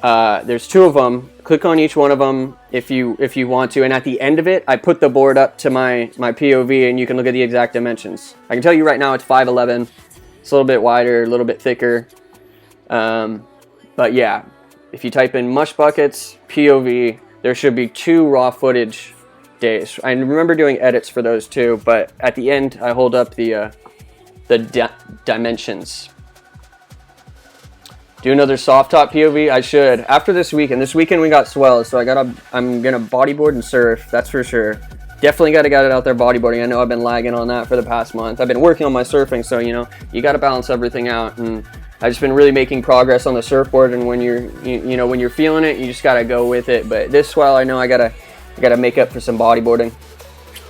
there's 2 of them. Click on each one of them if you want to, and at the end of it, I put the board up to my POV, and you can look at the exact dimensions. I can tell you right now, it's 5'11". It's a little bit wider, a little bit thicker, but yeah, if you type in mush buckets POV, there should be 2 raw footage days. I remember doing edits for those too, but at the end, I hold up the dimensions. Do another soft top POV? I should. After this weekend. This weekend we got swells, so I'm gonna bodyboard and surf, that's for sure. Definitely gotta get it out there bodyboarding. I know I've been lagging on that for the past month. I've been working on my surfing, so you know, you gotta balance everything out, and I've just been really making progress on the surfboard, and when you know, when you're feeling it, you just gotta go with it. But this swell, I know I gotta make up for some bodyboarding.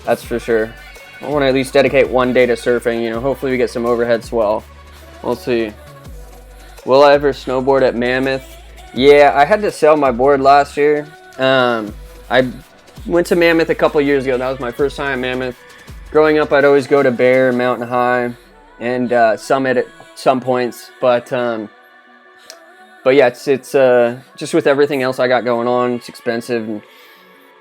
That's for sure. I want to at least dedicate one day to surfing, you know, hopefully we get some overhead swell. We'll see. Will I ever snowboard at Mammoth? Yeah, I had to sell my board last year. I went to Mammoth a couple years ago. That was my first time at Mammoth. Growing up, I'd always go to Bear and Mountain High and Summit at some points. But yeah, it's just with everything else I got going on, it's expensive and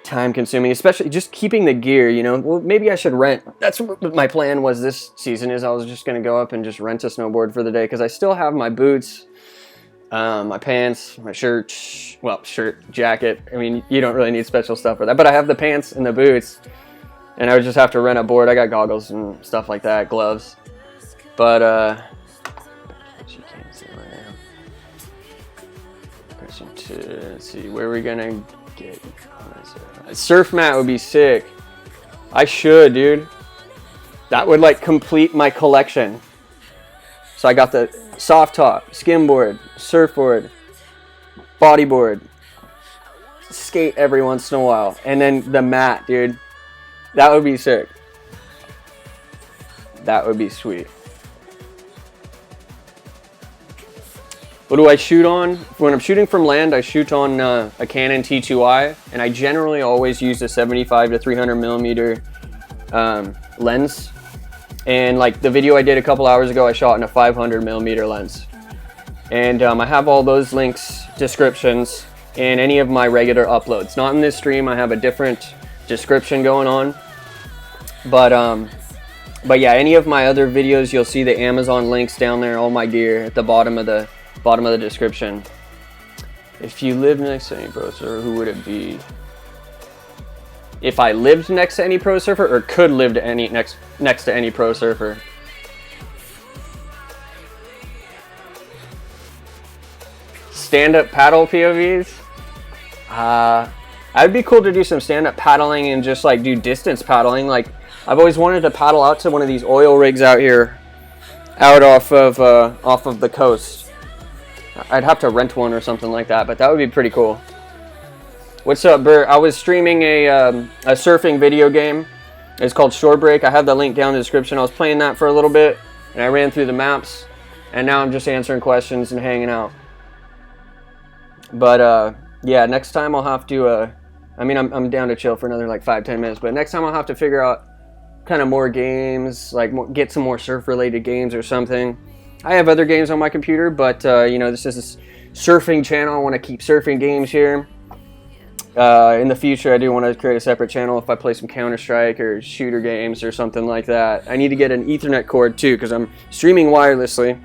time consuming, especially just keeping the gear, you know. Well, maybe I should rent. That's what my plan was this season, is I was just going to go up and just rent a snowboard for the day, because I still have my boots, my pants, my shirt, jacket. I mean, you don't really need special stuff for that, but I have the pants and the boots, and I would just have to rent a board. I got goggles and stuff like that, gloves, but you can't see where I am. Question 2, let's see, where are we going to get? A surf mat would be sick. I should, dude. That would like complete my collection. So I got the soft top, skimboard, surfboard, bodyboard, skate every once in a while, and then the mat, dude. That would be sick. That would be sweet. What do I shoot on? When I'm shooting from land, I shoot on a Canon T2i, and I generally always use a 75 to 300 millimeter lens. And like the video I did a couple hours ago, I shot in a 500 millimeter lens. And I have all those links, descriptions, in any of my regular uploads. Not in this stream, I have a different description going on. But yeah, any of my other videos, you'll see the Amazon links down there, all my gear at the bottom of the description. If you lived next to any pro surfer, who would it be? If I lived next to any pro surfer, or could live to next to any pro surfer? Stand-up paddle POVs? I'd be cool to do some stand-up paddling and just like do distance paddling. Like, I've always wanted to paddle out to one of these oil rigs out here, out off of the coast. I'd have to rent one or something like that, but that would be pretty cool. What's up, Bert? I was streaming a surfing video game. It's called Shore Break. I have the link down in the description. I was playing that for a little bit, and I ran through the maps, and now I'm just answering questions and hanging out. But yeah, next time I'll have to. I mean, I'm down to chill for another like 5-10 minutes, but next time I'll have to figure out kind of more games, like get some more surf-related games or something. I have other games on my computer, but you know, this is a surfing channel. I want to keep surfing games here. In the future, I do want to create a separate channel if I play some Counter-Strike or shooter games or something like that. I need to get an Ethernet cord too, because I'm streaming wirelessly.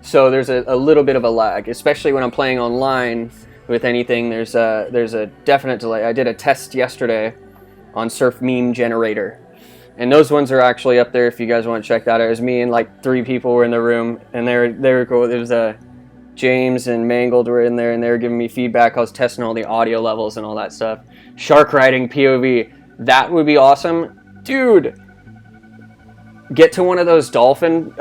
So there's a little bit of a lag, especially when I'm playing online with anything. There's a definite delay. I did a test yesterday on Surf Meme Generator. And those ones are actually up there if you guys want to check that out. It was me and like 3 people were in the room, and they were cool. It was James and Mangled were in there, and they were giving me feedback. I was testing all the audio levels and all that stuff. Shark riding POV, that would be awesome. Dude, get to one of those dolphin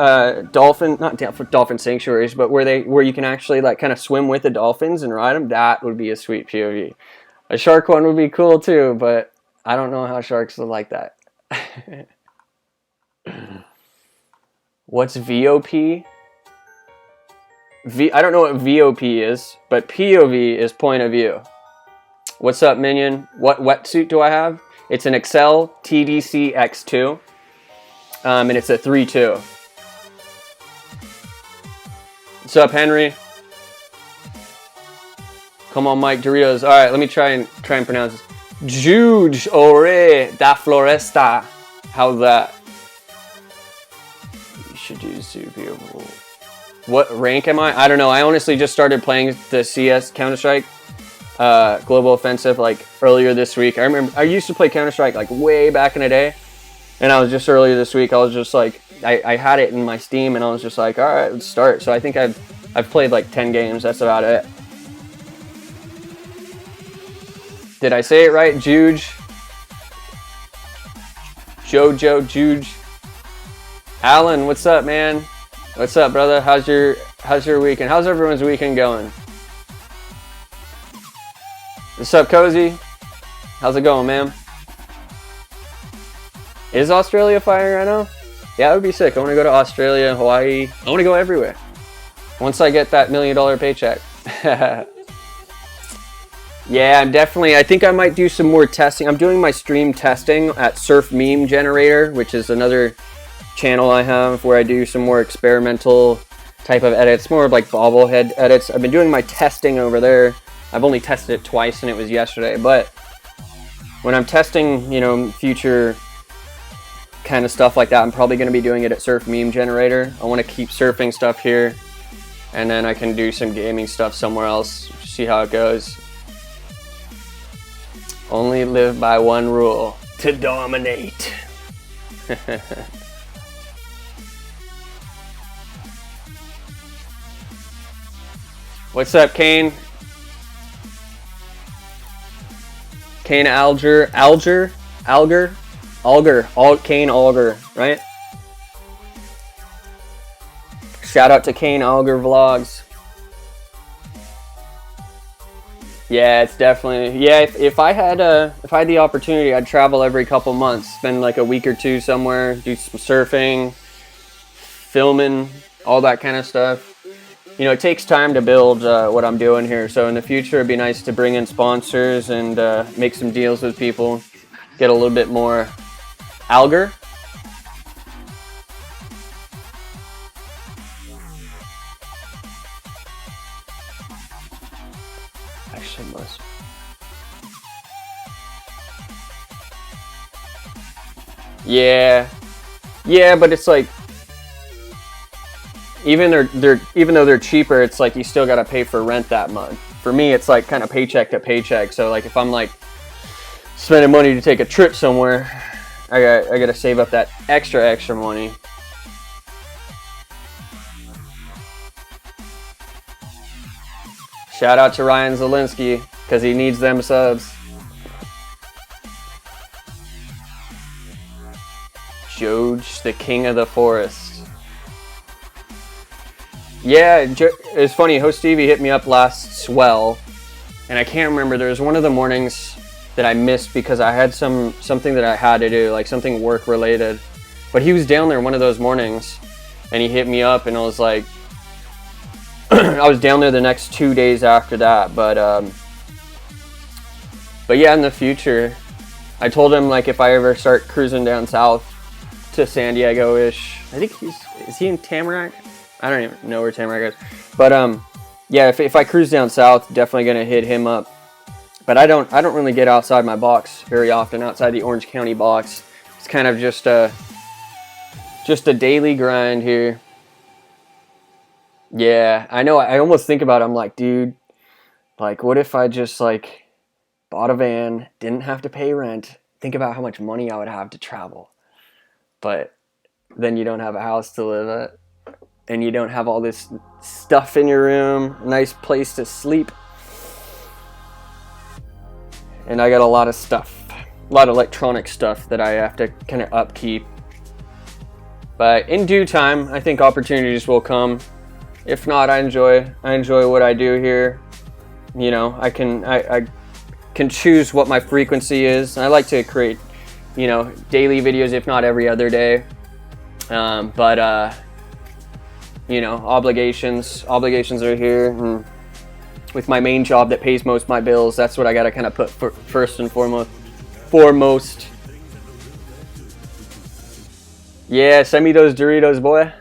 sanctuaries, but where you can actually like kind of swim with the dolphins and ride them. That would be a sweet POV. A shark one would be cool too, but I don't know how sharks would like that. What's VOP? I don't know what VOP is, but POV is point of view. What's up, Minion? What wetsuit do I have? It's an Excel TDC X2, and it's a 3.2. What's up, Henry? Come on, Mike Doritos. All right, let me try and pronounce this. Juge Ore da Floresta. How's that? You should use super. What rank am I? I don't know. I honestly just started playing the CS Counter-Strike Global Offensive like earlier this week. I remember I used to play Counter-Strike like way back in the day, and I was just earlier this week. I was just like I had it in my Steam, and I was just like, all right, let's start. So I think I've played like 10 games. That's about it. Did I say it right? Juge. Juge. Alan, what's up, man? What's up, brother? How's your weekend? How's everyone's weekend going? What's up, Cozy? How's it going, man? Is Australia firing right now? Yeah, it would be sick. I want to go to Australia, Hawaii. I want to go everywhere. Once I get that $1 million paycheck. Yeah, I think I might do some more testing. I'm doing my stream testing at Surf Meme Generator, which is another channel I have where I do some more experimental type of edits, more of like bobblehead edits. I've been doing my testing over there. I've only tested it twice, and it was yesterday. But when I'm testing, you know, future kind of stuff like that, I'm probably going to be doing it at Surf Meme Generator. I want to keep surfing stuff here, and then I can do some gaming stuff somewhere else, see how it goes. Only live by one rule: to dominate. What's up, Kane? Kane Alger, Kane Alger, right? Shout out to Kane Alger Vlogs. Yeah, it's definitely, yeah, if I had the opportunity, I'd travel every couple months, spend like a week or two somewhere, do some surfing, filming, all that kind of stuff. You know, it takes time to build what I'm doing here, so in the future it'd be nice to bring in sponsors and make some deals with people, get a little bit more Alger. Actually, must. Yeah, but it's like, even though they're cheaper, it's like you still gotta pay for rent that month. For me, it's like kind of paycheck to paycheck. So like if I'm like spending money to take a trip somewhere, I gotta save up that extra money. Shout out to Ryan Zielinski, because he needs them subs. Joge, the king of the forest. Yeah, it's funny, Host Stevie hit me up last swell, and I can't remember, there was one of the mornings that I missed because I had something that I had to do, like something work related. But he was down there one of those mornings, and he hit me up, and I was like, I was down there the next 2 days after that, but yeah, in the future, I told him like if I ever start cruising down south to San Diego-ish, I think is he in Tamarack? I don't even know where Tamarack is, but yeah, if I cruise down south, definitely gonna hit him up. But I don't really get outside my box very often, outside the Orange County box. It's kind of just a daily grind here. Yeah, I know. I almost think about it. I'm like, dude, like, what if I just like bought a van, didn't have to pay rent? Think about how much money I would have to travel. But then you don't have a house to live at, and you don't have all this stuff in your room, nice place to sleep. And I got a lot of stuff, a lot of electronic stuff that I have to kind of upkeep. But in due time, I think opportunities will come. If not, I enjoy what I do here. You know, I can choose what my frequency is. I like to create, you know, daily videos, if not every other day. But you know, obligations are here, and with my main job that pays most of my bills, that's what I gotta kind of put first and foremost. Yeah, send me those Doritos, boy.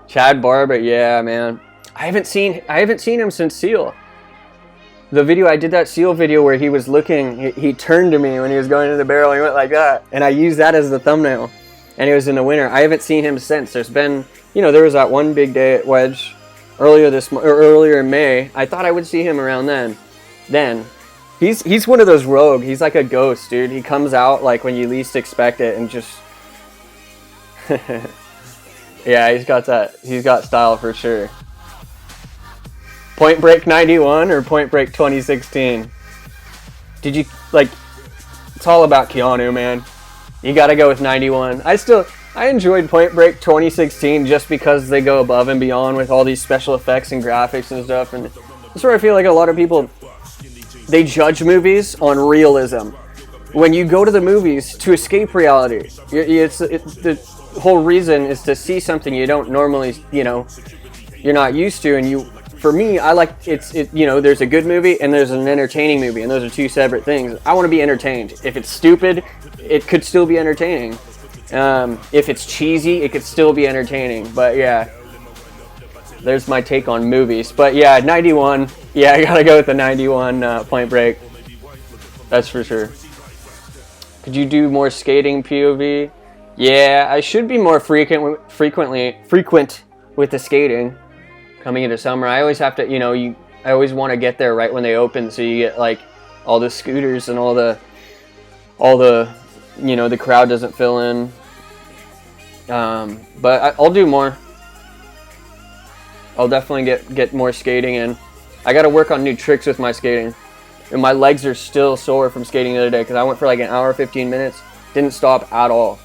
Chad Barber, yeah, man. I haven't seen him since Seal. The video I did, that Seal video where he was looking, he turned to me when he was going in the barrel. He went like that, and I used that as the thumbnail. And it was in the winter. I haven't seen him since. There's been, you know, there was that one big day at Wedge earlier in May. I thought I would see him around then. He's one of those rogue. He's like a ghost, dude. He comes out like when you least expect it, and just yeah, he's got style for sure. Point Break 91 or Point Break 2016? Did you like? It's all about Keanu, man. You gotta go with 91. I enjoyed Point Break 2016 just because they go above and beyond with all these special effects and graphics and stuff. And that's where I feel like a lot of people, they judge movies on realism. When you go to the movies to escape reality, the whole reason is to see something you don't normally, you know, you're not used to. And for me, I like you know, there's a good movie and there's an entertaining movie, and those are two separate things. I want to be entertained. If it's stupid, it could still be entertaining. If it's cheesy, it could still be entertaining. But yeah, there's my take on movies. But yeah, 91. Yeah, I gotta go with the 91 Point Break. That's for sure. Could you do more skating POV? Yeah, I should be more frequent with the skating coming into summer. I always have to, you know, I always want to get there right when they open, so you get like all the scooters and all the you know, the crowd doesn't fill in. But I'll do more. I'll definitely get more skating in. I got to work on new tricks with my skating. And my legs are still sore from skating the other day because I went for like an hour, 15 minutes. Didn't stop at all.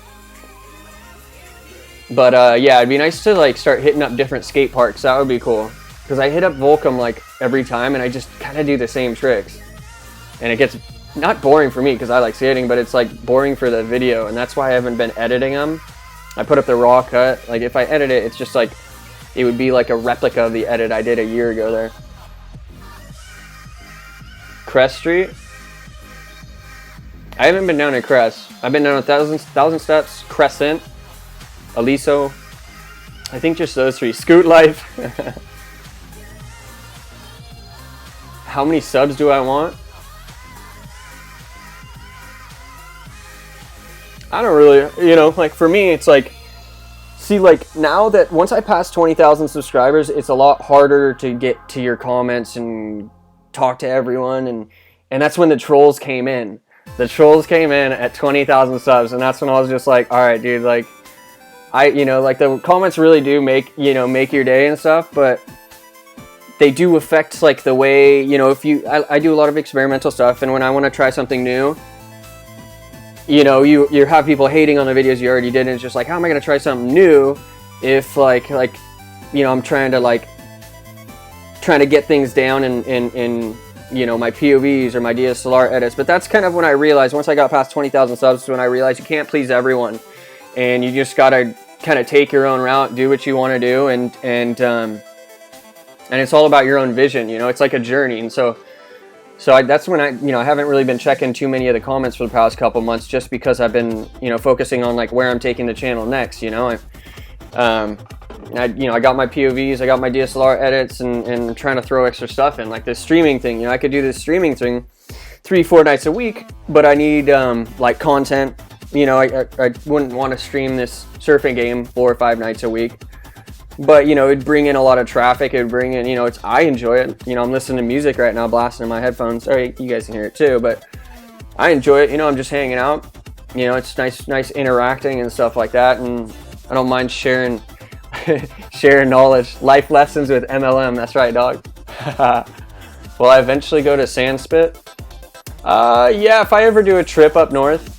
But yeah, it'd be nice to like start hitting up different skate parks. That would be cool. Because I hit up Volcom like every time and I just kind of do the same tricks. And it gets not boring for me because I like skating, but it's like boring for the video. And that's why I haven't been editing them. I put up the raw cut. Like if I edit it, it's just like, it would be like a replica of the edit I did a year ago there. Crest Street? I haven't been down at Crest. I've been down 1,000 Steps, Crescent, Aliso. I think just those three. Scoot Life. How many subs do I want? I don't really, you know, like for me, it's like, see, like now that once I pass 20,000 subscribers, it's a lot harder to get to your comments and talk to everyone. And that's when the trolls came in. The trolls came in at 20,000 subs. And that's when I was just like, all right, dude, like you know, like the comments really do make your day and stuff, but they do affect like the way, you know, I do a lot of experimental stuff. And when I want to try something new, you know, you have people hating on the videos you already did, and it's just like, how am I going to try something new if like, you know, I'm trying to get things down in you know, my POVs or my DSLR edits. But that's kind of when I realized, once I got past 20,000 subs, when I realized you can't please everyone, and you just got to kind of take your own route, do what you want to do, and it's all about your own vision, you know, it's like a journey. And so that's when I haven't really been checking too many of the comments for the past couple months, just because I've been, you know, focusing on like where I'm taking the channel next, you know. I got my POVs, I got my DSLR edits, and trying to throw extra stuff in, like this streaming thing. You know, I could do this streaming thing 3-4 nights a week, but I need like content. You know, I wouldn't want to stream this surfing game 4 or 5 nights a week. But, you know, it'd bring in a lot of traffic. It'd bring in, you know, I enjoy it. You know, I'm listening to music right now, blasting in my headphones. Sorry, you guys can hear it too, but I enjoy it. You know, I'm just hanging out. You know, it's nice interacting and stuff like that. And I don't mind sharing knowledge. Life lessons with MLM. That's right, dog. Will I eventually go to Sandspit? Yeah, if I ever do a trip up north.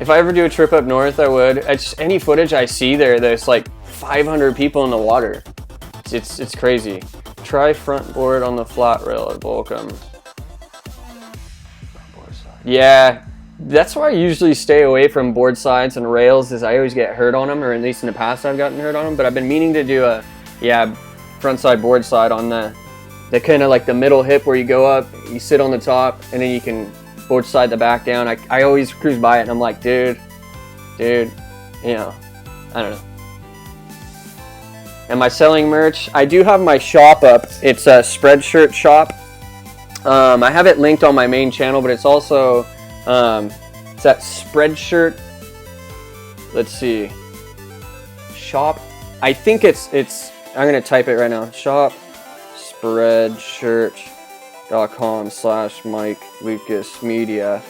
If I ever do a trip up north, I would. It's any footage I see there's like 500 people in the water. It's crazy. Try front board on the flat rail at Volcom. Yeah, that's why I usually stay away from board sides and rails, is I always get hurt on them, or at least in the past I've gotten hurt on them. But I've been meaning to do a, front side board slide on the kind of like the middle hip where you go up, you sit on the top, and then you can board slide the back down. I always cruise by it and I'm like, dude, you know, I don't know. Am I selling merch? I do have my shop up. It's a Spreadshirt shop. I have it linked on my main channel, but it's also, it's that Spreadshirt. Let's see. Shop. I think it's, I'm going to type it right now. Shop spreadshirt.com/michaeljameslucas.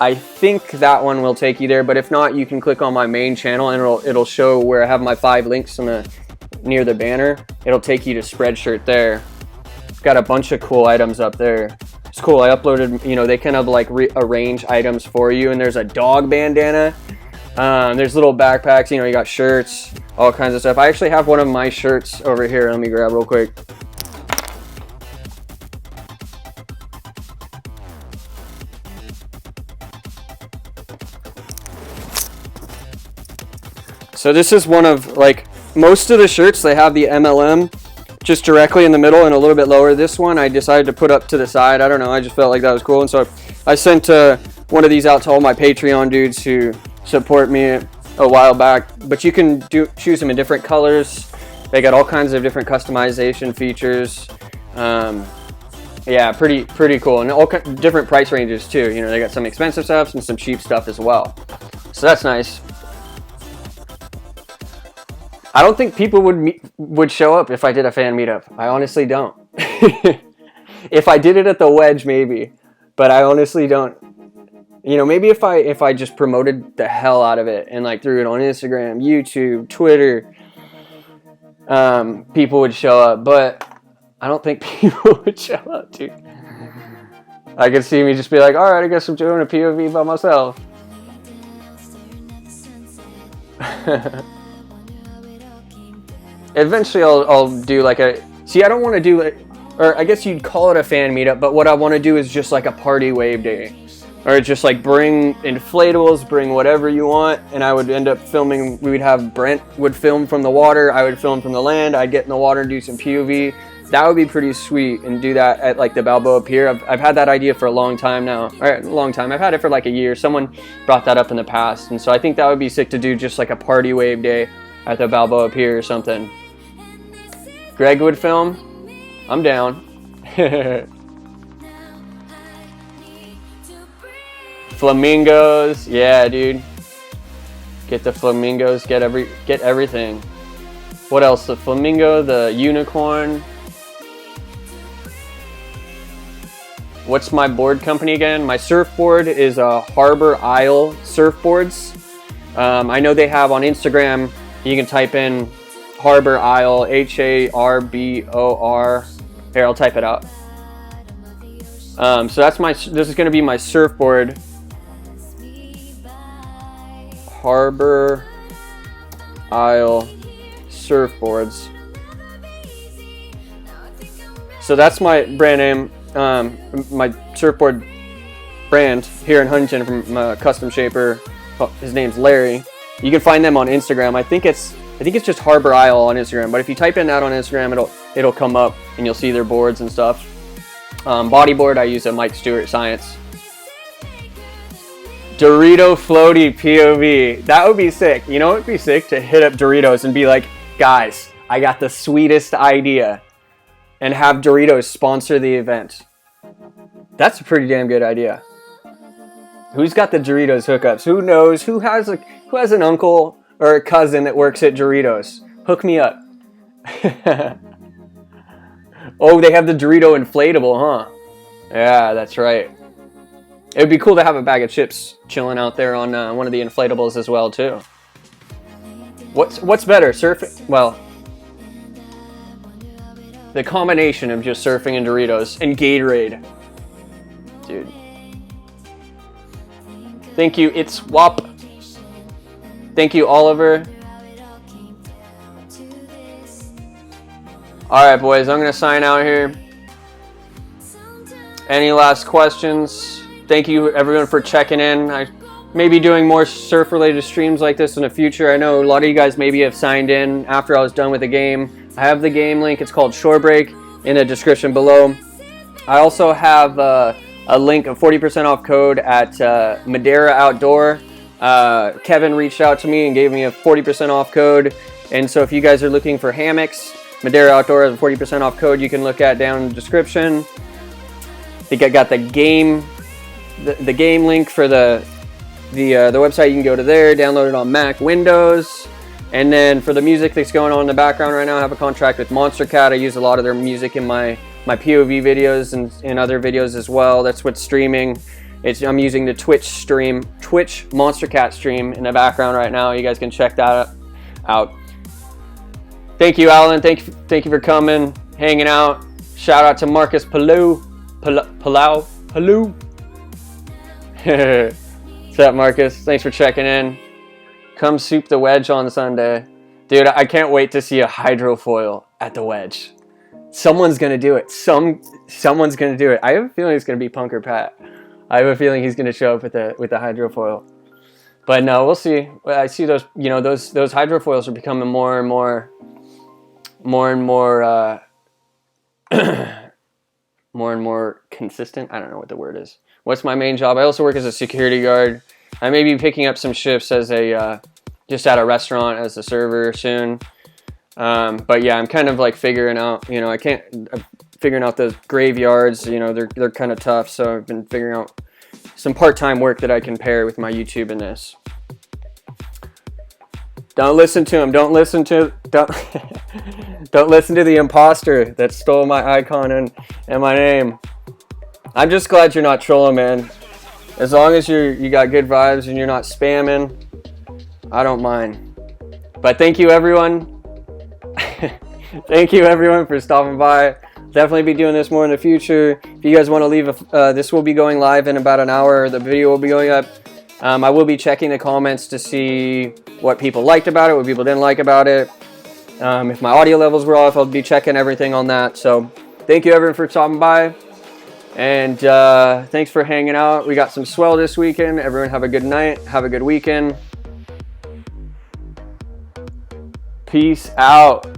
I think that one will take you there, but if not, you can click on my main channel and it'll show where I have my 5 links near the banner. It'll take you to Spreadshirt there. Got a bunch of cool items up there. It's cool. I uploaded, you know, they kind of like arrange items for you, and there's a dog bandana. There's little backpacks, you know, you got shirts, all kinds of stuff. I actually have one of my shirts over here. Let me grab real quick. So this is one of, like, most of the shirts, they have the MLM just directly in the middle and a little bit lower. This one I decided to put up to the side. I don't know, I just felt like that was cool. And so I sent one of these out to all my Patreon dudes who support me a while back. But you can choose them in different colors. They got all kinds of different customization features. Yeah, pretty cool. And all different price ranges too. You know, they got some expensive stuff and some cheap stuff as well. So that's nice. I don't think people would show up if I did a fan meetup. I honestly don't. If I did it at the Wedge, maybe, but I honestly don't. You know, maybe if I just promoted the hell out of it and like threw it on Instagram, YouTube, Twitter, people would show up. But I don't think people would show up, dude. I could see me just be like, all right, I guess I'm doing a POV by myself. Eventually I'll do like I don't want to do it, or I guess you'd call it a fan meetup, but what I want to do is just like a party wave day, or just like bring inflatables, bring whatever you want, and I would end up filming. We would have Brent would film from the water, I would film from the land, I'd get in the water and do some POV. That would be pretty sweet, and do that at like the Balboa Pier. I've had that idea for a long time now, or a long time. I've had it for like a year. Someone brought that up in the past, and so I think that would be sick to do, just like a party wave day at the Balboa Pier or something. Greg would film. I'm down. Flamingos. Yeah, dude. Get the flamingos. Get everything. What else? The flamingo, the unicorn. What's my board company again? My surfboard is Harbor Isle Surfboards. I know they have on Instagram. You can type in Harbor Isle, HARBOR. Here, I'll type it out. So that's this is going to be my surfboard. Harbor Isle Surfboards. So that's my brand name, my surfboard brand here in Huntington from a custom shaper. His name's Larry. You can find them on Instagram. I think it's just Harbor Isle on Instagram, but if you type in that on Instagram, it'll come up and you'll see their boards and stuff. Bodyboard, I use a Mike Stewart Science. Dorito floaty POV. That would be sick. You know, it'd be sick to hit up Doritos and be like, guys, I got the sweetest idea, and have Doritos sponsor the event. That's a pretty damn good idea. Who's got the Doritos hookups? Who knows? Who has an uncle or a cousin that works at Doritos? Hook me up. Oh, they have the Dorito inflatable, huh? Yeah, that's right. It would be cool to have a bag of chips chilling out there on one of the inflatables as well, too. What's better, surfing? Well, the combination of just surfing and Doritos and Gatorade. Dude. Thank you, It's Wop. Thank you, Oliver. All right, boys, I'm gonna sign out here. Any last questions? Thank you, everyone, for checking in. I may be doing more surf-related streams like this in the future. I know a lot of you guys maybe have signed in after I was done with the game. I have the game link. It's called Shore Break in the description below. I also have a link, a 40% off code at Madeira Outdoor. Kevin reached out to me and gave me a 40% off code. And so if you guys are looking for hammocks, Madeira Outdoor has a 40% off code you can look at down in the description. I think I got the game link for the website. You can go to there, download it on Mac, Windows. And then for the music that's going on in the background right now, I have a contract with Monster Cat. I use a lot of their music in my POV videos and other videos as well. That's what's streaming. I'm using the Twitch Monster Cat stream in the background right now. You guys can check that out. Thank you, Alan. Thank you for coming, hanging out. Shout out to Marcus Palau. What's up, Marcus? Thanks for checking in. Come soup the Wedge on Sunday. Dude, I can't wait to see a hydrofoil at the Wedge. Someone's going to do it. Someone's going to do it. I have a feeling it's going to be Punker Pat. I have a feeling he's going to show up with the hydrofoil. But no, we'll see. I see those, those hydrofoils are becoming more and more consistent. I don't know what the word is. What's my main job? I also work as a security guard. I may be picking up some shifts as just at a restaurant as a server soon. But yeah, I'm kind of like figuring out, I'm figuring out the graveyards, they're kind of tough. So I've been figuring out some part-time work that I can pair with my YouTube and this. Don't listen to him. Don't listen to the imposter that stole my icon and my name. I'm just glad you're not trolling, man. As long as you got good vibes and you're not spamming, I don't mind. But thank you, everyone. Thank you, everyone, for stopping by. Definitely be doing this more in the future. If you guys want to leave, this will be going live in about an hour. The video will be going up. I will be checking the comments to see what people liked about it, what people didn't like about it. If my audio levels were off, I'll be checking everything on that. So thank you, everyone, for stopping by. And thanks for hanging out. We got some swell this weekend. Everyone have a good night. Have a good weekend. Peace out.